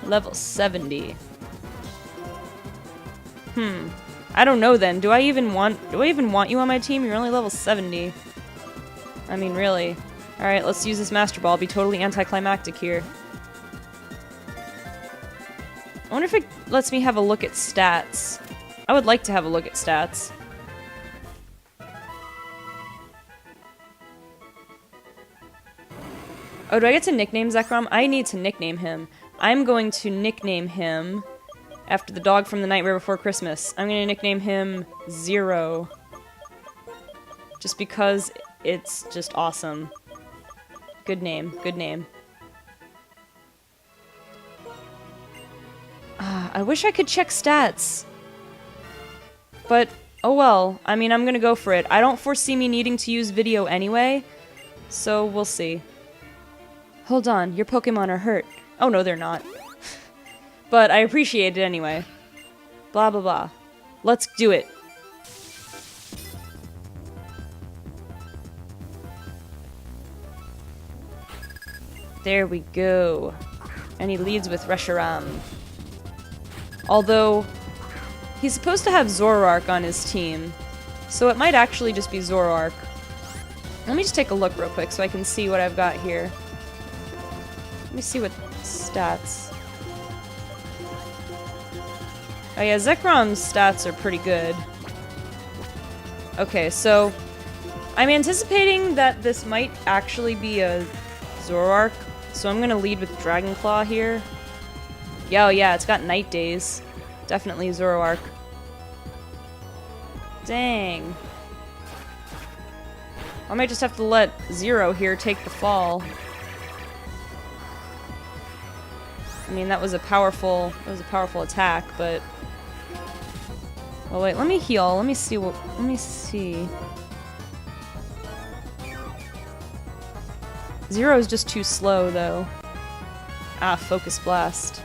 Speaker 1: Level 70. I don't know then. Do I even want you on my team? You're only level 70. I mean, really. Alright, let's use this Master Ball. Be totally anticlimactic here. I wonder if it lets me have a look at stats. I would like to have a look at stats. Oh, do I get to nickname Zekrom? I need to nickname him. I'm going to nickname him after the dog from The Nightmare Before Christmas. I'm going to nickname him Zero. Just because it's just awesome. Good name, good name. I wish I could check stats. But, oh well. I mean, I'm gonna go for it. I don't foresee me needing to use video anyway, so we'll see. Hold on, your Pokemon are hurt. Oh no, they're not. But I appreciate it anyway. Blah blah blah. Let's do it. There we go. And he leads with Reshiram. Although, he's supposed to have Zoroark on his team, so it might actually just be Zoroark. Let me just take a look real quick so I can see what I've got here. Let me see what stats. Oh yeah, Zekrom's stats are pretty good. Okay, so I'm anticipating that this might actually be a Zoroark, so I'm gonna lead with Dragon Claw here. Yo, yeah, it's got Night Days. Definitely Zoroark. Dang. I might just have to let Zero here take the fall. I mean, that was a powerful attack, but... Oh wait, let me heal. Let me see. Zero's just too slow, though. Ah, Focus Blast.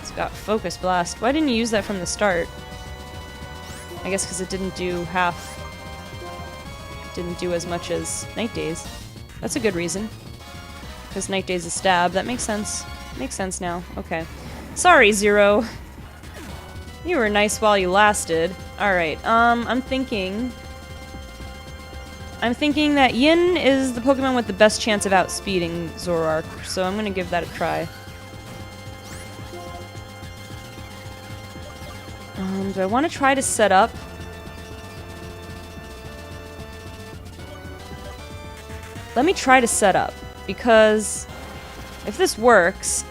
Speaker 1: It's got Focus Blast. Why didn't you use that from the start? I guess because it didn't do half. Didn't do as much as Night Days. That's a good reason. Because Night Days is stab. That makes sense. Makes sense now. Okay. Sorry, Zero. You were nice while you lasted. Alright, I'm thinking that Yin is the Pokemon with the best chance of outspeeding Zoroark, so I'm gonna give that a try. Do I want to try to set up? Let me try to set up, because if this works,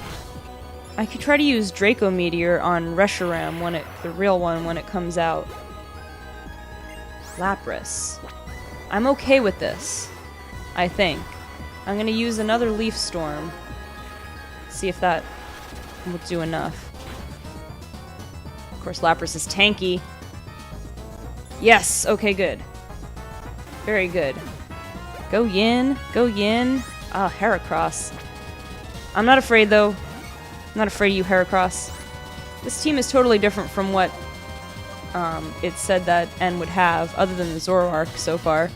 Speaker 1: I could try to use Draco Meteor on Reshiram when the real one, when it comes out. Lapras. I'm okay with this, I think. I'm gonna use another Leaf Storm. See if that will do enough. Of course, Lapras is tanky. Yes, okay, good. Very good. Go Yin, go Yin. Ah, Heracross. I'm not afraid, though. I'm not afraid of you, Heracross. This team is totally different from what it said that N would have, other than the Zoroark so far.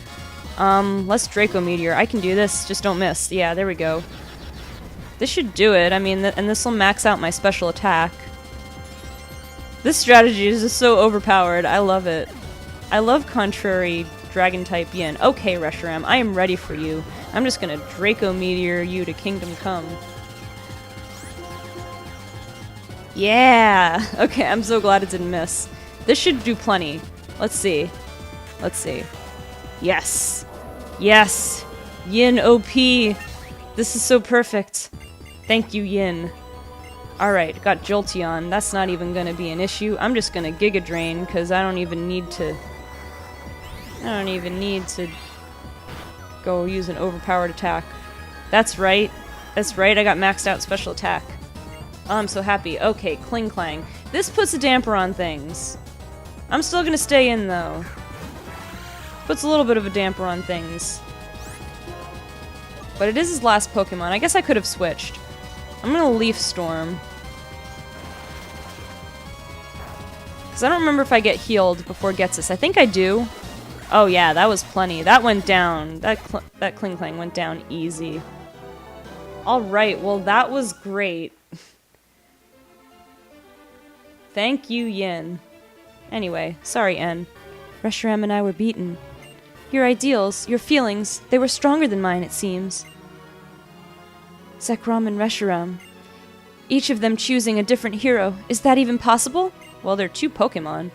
Speaker 1: Let's Draco Meteor. I can do this, just don't miss. Yeah, there we go. This should do it. I mean, and this will max out my special attack. This strategy is just so overpowered. I love it. I love contrary Dragon-type Yin. Okay, Reshiram, I am ready for you. I'm just gonna Draco Meteor you to Kingdom Come. Yeah! Okay, I'm so glad it didn't miss. This should do plenty. Let's see. Let's see. Yes! Yes! Yin OP! This is so perfect. Thank you, Yin. Alright, got Jolteon. That's not even gonna be an issue. I'm just gonna Giga Drain, because I don't even need to go use an overpowered attack. That's right. That's right, I got maxed out special attack. Oh, I'm so happy. Okay, Kling Clang. This puts a damper on things. I'm still gonna stay in, though. Puts a little bit of a damper on things. But it is his last Pokemon. I guess I could have switched. I'm gonna Leaf Storm. Because I don't remember if I get healed before Ghetsis. I think I do. Oh yeah, that was plenty. That went down. That Kling Clang went down easy. Alright, well that was great. Thank you, Yin. Anyway, sorry, N. Reshiram and I were beaten. Your ideals, your feelings, they were stronger than mine, it seems. Zekrom and Reshiram. Each of them choosing a different hero. Is that even possible? Well, they're two Pokemon.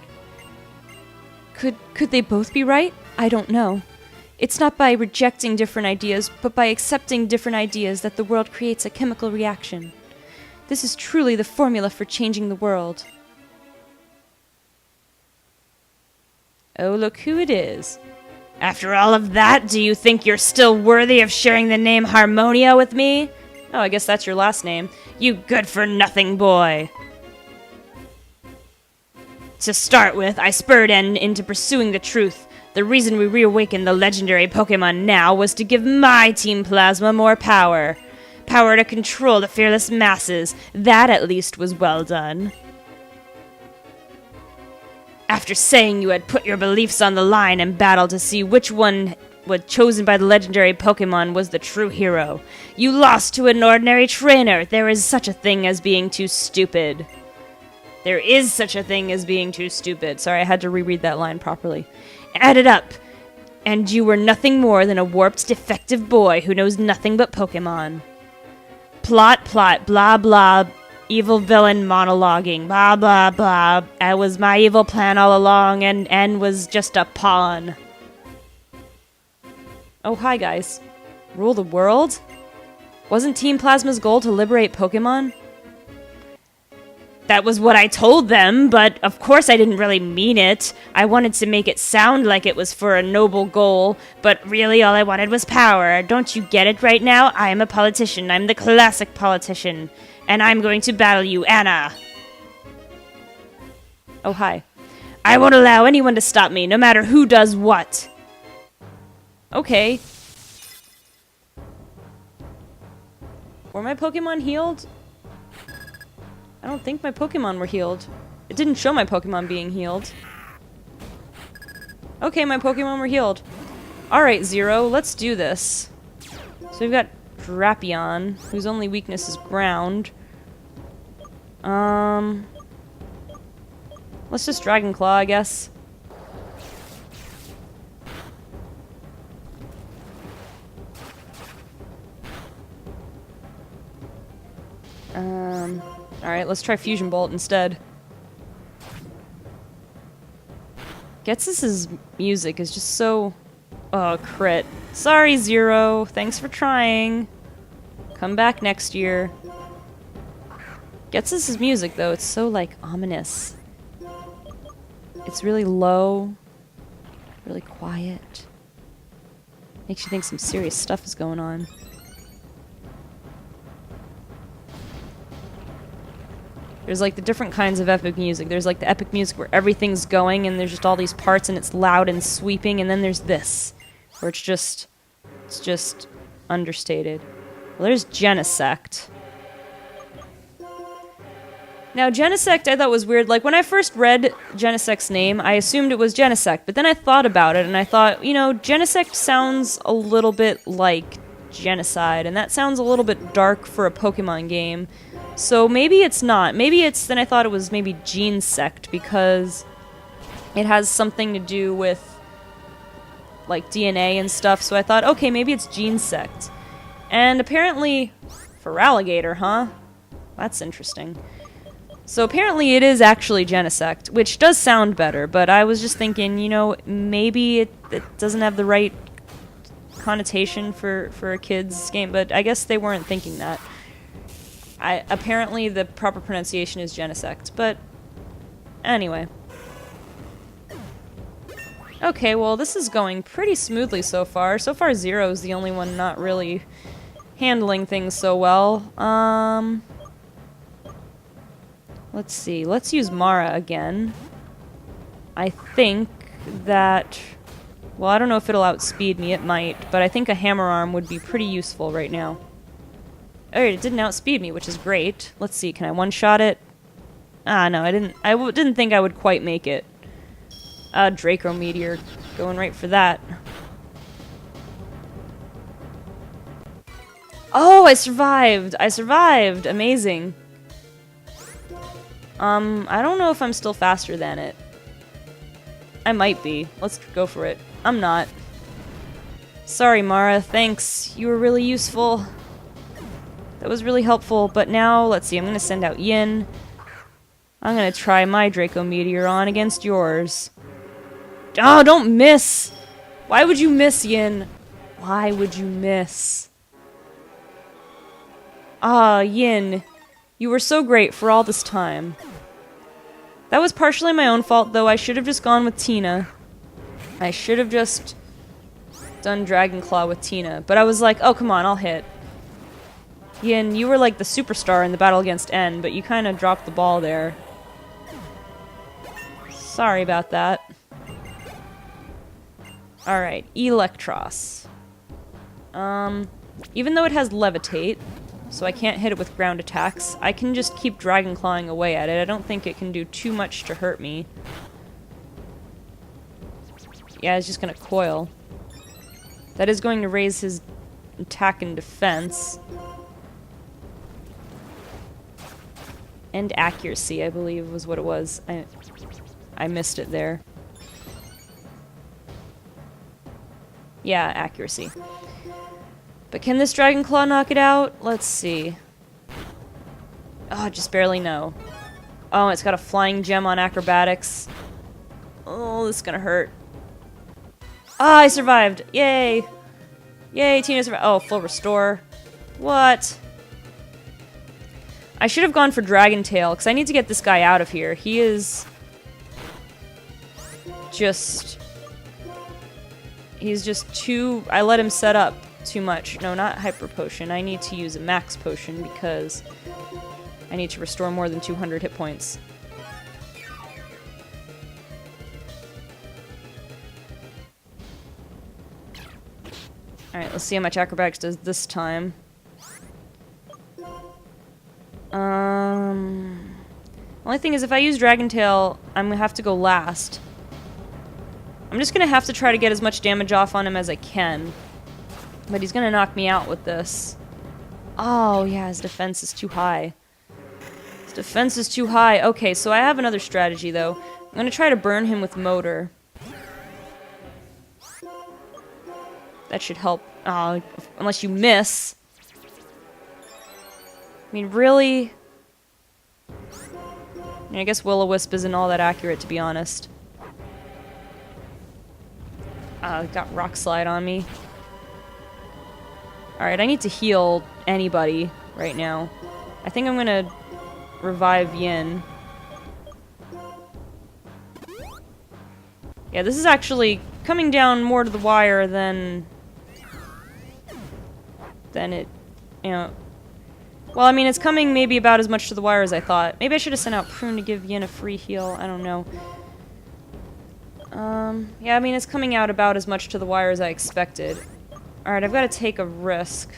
Speaker 1: Could they both be right? I don't know. It's not by rejecting different ideas, but by accepting different ideas that the world creates a chemical reaction. This is truly the formula for changing the world. Oh, look who it is.
Speaker 2: After all of that, do you think you're still worthy of sharing the name Harmonia with me?
Speaker 1: Oh, I guess that's your last name.
Speaker 2: You good-for-nothing boy. To start with, I spurred N into pursuing the truth. The reason we reawakened the legendary Pokemon now was to give my Team Plasma more power. Power to control the fearless masses. That, at least, was well done. After saying you had put your beliefs on the line in battle to see which one was chosen by the legendary Pokemon was the true hero, you lost to an ordinary trainer. There is such a thing as being too stupid. There is such a thing as being too stupid. Sorry, I had to reread that line properly. Add it up, and you were nothing more than a warped, defective boy who knows nothing but Pokemon. Plot, blah, blah, evil villain monologuing, blah, blah, blah. That was my evil plan all along, and N was just a pawn.
Speaker 1: Oh, hi, guys. Rule the world? Wasn't Team Plasma's goal to liberate Pokemon?
Speaker 2: That was what I told them, but of course I didn't really mean it. I wanted to make it sound like it was for a noble goal, but really all I wanted was power. Don't you get it right now? I am a politician. I'm the classic politician. And I'm going to battle you, Anna.
Speaker 1: Oh, hi.
Speaker 2: I won't allow anyone to stop me, no matter who does what.
Speaker 1: Okay. Were my Pokemon healed? I don't think my Pokemon were healed. It didn't show my Pokemon being healed. Okay, my Pokemon were healed. Alright, Zero, let's do this. So we've got Drapion, whose only weakness is ground. Let's just Dragon Claw, I guess. Alright, let's try Fusion Bolt instead. Ghetsis' music is just so... Oh, crit. Sorry, Zero. Thanks for trying. Come back next year. Ghetsis' music, though, it's so, like, ominous. It's really low. Really quiet. Makes you think some serious stuff is going on. There's like the different kinds of epic music. There's like the epic music where everything's going and there's just all these parts and it's loud and sweeping, and then there's this, where it's just understated. Well, there's Genesect. Now, Genesect I thought was weird. Like, when I first read Genesect's name, I assumed it was Genesect, but then I thought about it, and I thought, you know, Genesect sounds a little bit like genocide, and that sounds a little bit dark for a Pokemon game. So maybe it's not. Maybe it's, then I thought it was maybe Genesect, because it has something to do with, like, DNA and stuff, so I thought, okay, maybe it's Genesect. And apparently, Feraligatr, huh? That's interesting. So apparently it is actually Genesect, which does sound better, but I was just thinking, you know, maybe it doesn't have the right connotation for a kid's game, but I guess they weren't thinking that. Apparently the proper pronunciation is Genesect, but anyway. Okay, well this is going pretty smoothly so far. So far Zero's the only one not really handling things so well. Let's see, let's use Mara again. I think that, well, I don't know if it'll outspeed me, it might, but I think a Hammer Arm would be pretty useful right now. Alright, it didn't outspeed me, which is great. Let's see, can I one-shot it? Ah, no, I didn't think I would quite make it. Draco Meteor, going right for that. Oh, I survived! I survived! Amazing. I don't know if I'm still faster than it. I might be. Let's go for it. I'm not. Sorry, Mara. Thanks. You were really useful. That was really helpful, but now, let's see, I'm gonna send out Yin. I'm gonna try my Draco Meteor on against yours. Oh, don't miss! Why would you miss, Yin? Why would you miss? Ah, Yin. You were so great for all this time. That was partially my own fault, though. I should have just gone with Tina. I should have just done Dragon Claw with Tina. But I was like, oh, come on, I'll hit. Yin, you were like the superstar in the battle against N, but you kind of dropped the ball there. Sorry about that. Alright, Electros. Even though it has Levitate, so I can't hit it with ground attacks, I can just keep Dragon Clawing away at it. I don't think it can do too much to hurt me. Yeah, it's just gonna coil. That is going to raise his attack and defense. And accuracy, I believe, was what it was. I missed it there. Yeah, accuracy. But can this Dragon Claw knock it out? Let's see. Oh, just barely no. Oh, it's got a flying gem on acrobatics. Oh, this is gonna hurt. Ah, I survived! Yay! Yay, Tina survived. Oh, full restore. What? I should have gone for Dragon Tail, because I need to get this guy out of here. He is just... He's just too... I let him set up too much. No, not Hyper Potion. I need to use a Max Potion, because I need to restore more than 200 hit points. Alright, let's see how much Acrobatics does this time. Only thing is, if I use Dragon Tail, I'm gonna have to go last. I'm just gonna have to try to get as much damage off on him as I can. But he's gonna knock me out with this. Oh, yeah, his defense is too high. His defense is too high. Okay, so I have another strategy, though. I'm gonna try to burn him with Motor. That should help. Oh, unless you miss. I mean, really? I mean, I guess Will-O-Wisp isn't all that accurate, to be honest. Got Rock Slide on me. Alright, I need to heal anybody right now. I think I'm gonna revive Yin. Yeah, this is actually coming down more to the wire than it, you know... Well, I mean, it's coming maybe about as much to the wire as I thought. Maybe I should have sent out Prune to give Yin a free heal. I don't know. Yeah, I mean, it's coming out about as much to the wire as I expected. Alright, I've got to take a risk.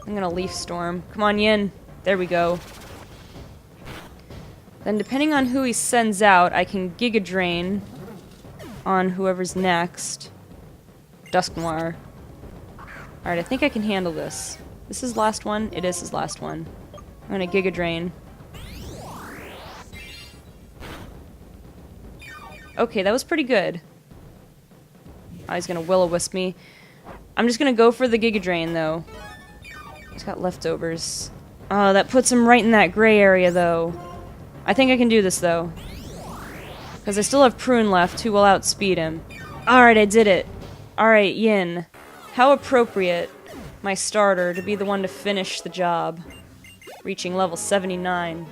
Speaker 1: I'm gonna Leaf Storm. Come on, Yin. There we go. Then depending on who he sends out, I can Giga Drain on whoever's next. Dusk Noir. Alright, I think I can handle this. This is last one? It is his last one. I'm gonna Giga Drain. Okay, that was pretty good. Oh, he's gonna Will-O-Wisp me. I'm just gonna go for the Giga Drain, though. He's got leftovers. Oh, that puts him right in that gray area, though. I think I can do this, though. Because I still have Prune left, who will outspeed him. Alright, I did it. Alright, Yin. How appropriate, my starter, to be the one to finish the job. Reaching level 79.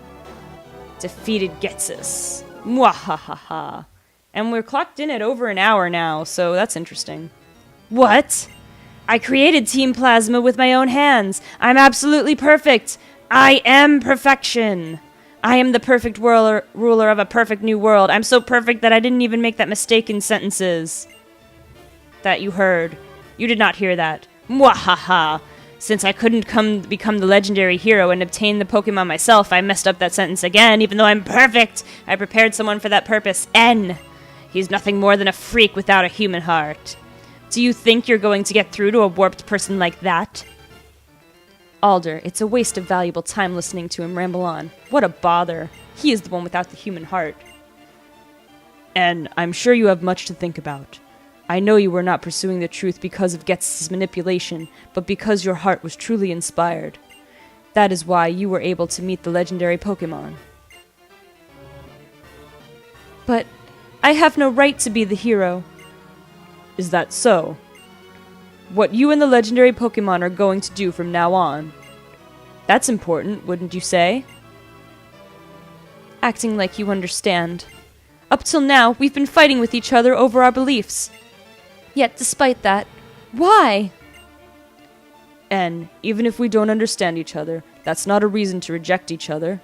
Speaker 1: Defeated Ghetsis. Mwahahaha. And we're clocked in at over an hour now, so that's interesting. What? I created Team Plasma with my own hands. I'm perfect. I am perfection. I am the perfect ruler of a perfect new world. I'm so perfect that I didn't even make that mistake in sentences. That you heard. You did not hear that. Mwahaha. Since I couldn't become the legendary hero and obtain the Pokemon myself, I messed up that sentence again, even though I'm perfect. I prepared someone for that purpose. N. He's nothing more than a freak without a human heart. Do you think you're going to get through to a warped person like that? Alder, it's a waste of valuable time listening to him ramble on. What a bother. He is the one without the human heart. And I'm sure you have much to think about. I know you were not pursuing the truth because of Ghetsis' manipulation, but because your heart was truly inspired. That is why you were able to meet the legendary Pokémon. But I have no right to be the hero. Is that so? What you and the legendary Pokémon are going to do from now on. That's important, wouldn't you say? Acting like you understand. Up till now, we've been fighting with each other over our beliefs. Yet, despite that, why? And even if we don't understand each other, that's not a reason to reject each other.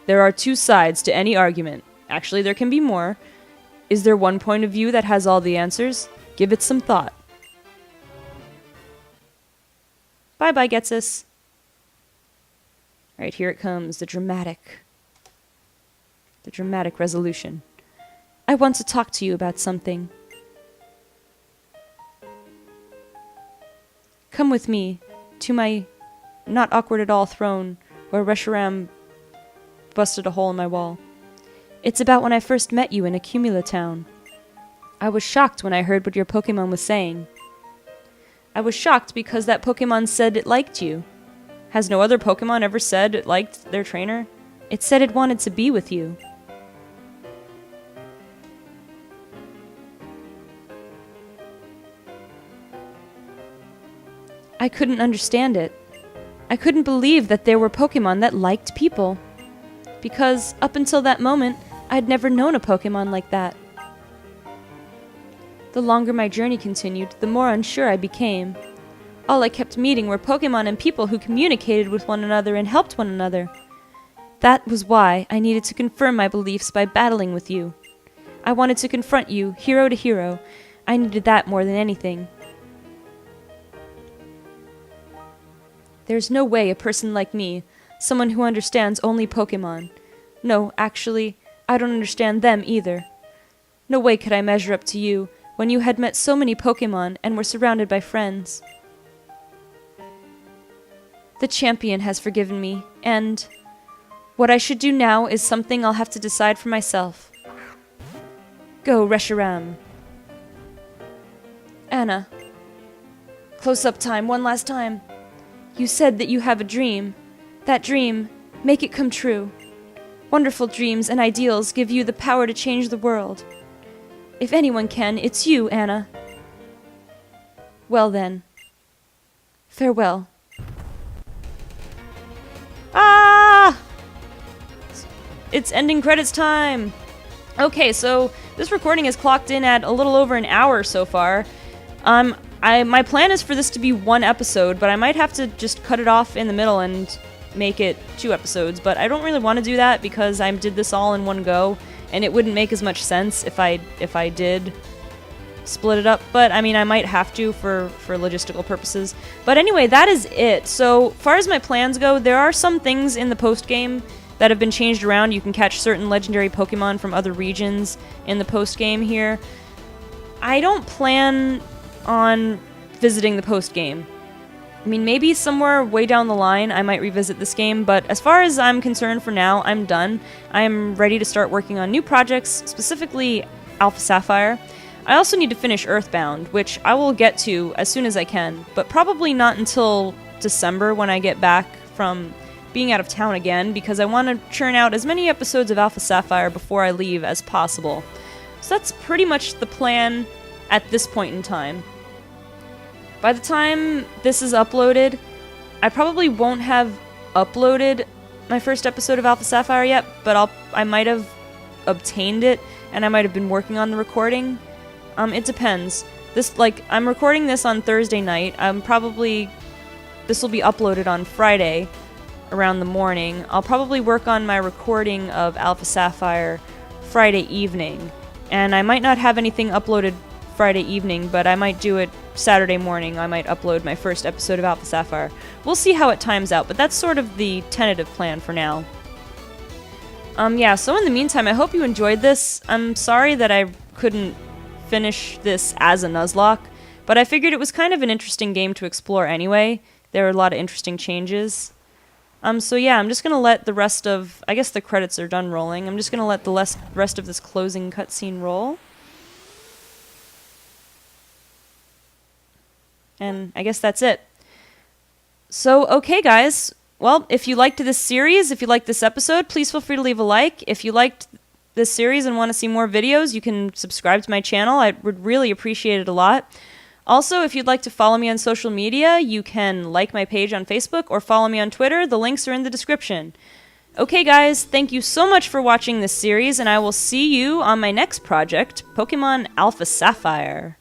Speaker 1: There are two sides to any argument. Actually, there can be more. Is there one point of view that has all the answers? Give it some thought. Bye-bye, Ghetsis. Alright, here it comes, the dramatic resolution. I want to talk to you about something. Come with me to my not awkward at all throne where Reshiram busted a hole in my wall. It's about when I first met you in Accumula Town. I was shocked when I heard what your Pokemon was saying. I was shocked because that Pokemon said it liked you. Has no other Pokemon ever said it liked their trainer? It said it wanted to be with you. I couldn't understand it. I couldn't believe that there were Pokemon that liked people. Because up until that moment, I'd never known a Pokemon like that. The longer my journey continued, the more unsure I became. All I kept meeting were Pokemon and people who communicated with one another and helped one another. That was why I needed to confirm my beliefs by battling with you. I wanted to confront you, hero to hero. I needed that more than anything. There's no way a person like me, someone who understands only Pokemon. No, actually, I don't understand them either. No way could I measure up to you, when you had met so many Pokemon and were surrounded by friends. The champion has forgiven me, and what I should do now is something I'll have to decide for myself. Go, Reshiram. Anna. Close-up time, one last time. You said that you have a dream. That dream, make it come true. Wonderful dreams and ideals give you the power to change the world. If anyone can, it's you, Anna. Well then. Farewell. Ah! It's ending credits time! Okay, so this recording is clocked in at a little over an hour so far. My plan is for this to be one episode, but I might have to just cut it off in the middle and make it 2 episodes, but I don't really want to do that because I did this all in one go, and it wouldn't make as much sense if I did split it up, but I mean I might have to for logistical purposes. But anyway, that is it. So far as my plans go, there are some things in the post game that have been changed around. You can catch certain legendary Pokemon from other regions in the post-game here. I don't plan on visiting the post-game. I mean, maybe somewhere way down the line I might revisit this game, but as far as I'm concerned for now, I'm done. I'm ready to start working on new projects, specifically Alpha Sapphire. I also need to finish Earthbound, which I will get to as soon as I can, but probably not until December when I get back from being out of town again, because I want to churn out as many episodes of Alpha Sapphire before I leave as possible. So that's pretty much the plan at this point in time. By the time this is uploaded, I probably won't have uploaded my first episode of Alpha Sapphire yet, but I might have obtained it, and I might have been working on the recording. It depends. I'm recording this on Thursday night. This will be uploaded on Friday around the morning. I'll probably work on my recording of Alpha Sapphire Friday evening, and I might not have anything uploaded Friday evening, but I might do it Saturday morning. I might upload my first episode of Alpha Sapphire. We'll see how it times out, but that's sort of the tentative plan for now. Yeah, so in the meantime, I hope you enjoyed this. I'm sorry that I couldn't finish this as a Nuzlocke, but I figured it was kind of an interesting game to explore anyway. There are a lot of interesting changes. So yeah, I'm just gonna let the rest of... I guess the credits are done rolling. I'm just gonna let the rest of this closing cutscene roll. And I guess that's it. So, okay guys, well, if you liked this series, if you liked this episode, please feel free to leave a like. If you liked this series and want to see more videos, you can subscribe to my channel. I would really appreciate it a lot. Also, if you'd like to follow me on social media, you can like my page on Facebook or follow me on Twitter. The links are in the description. Okay guys, thank you so much for watching this series, and I will see you on my next project, Pokemon Alpha Sapphire.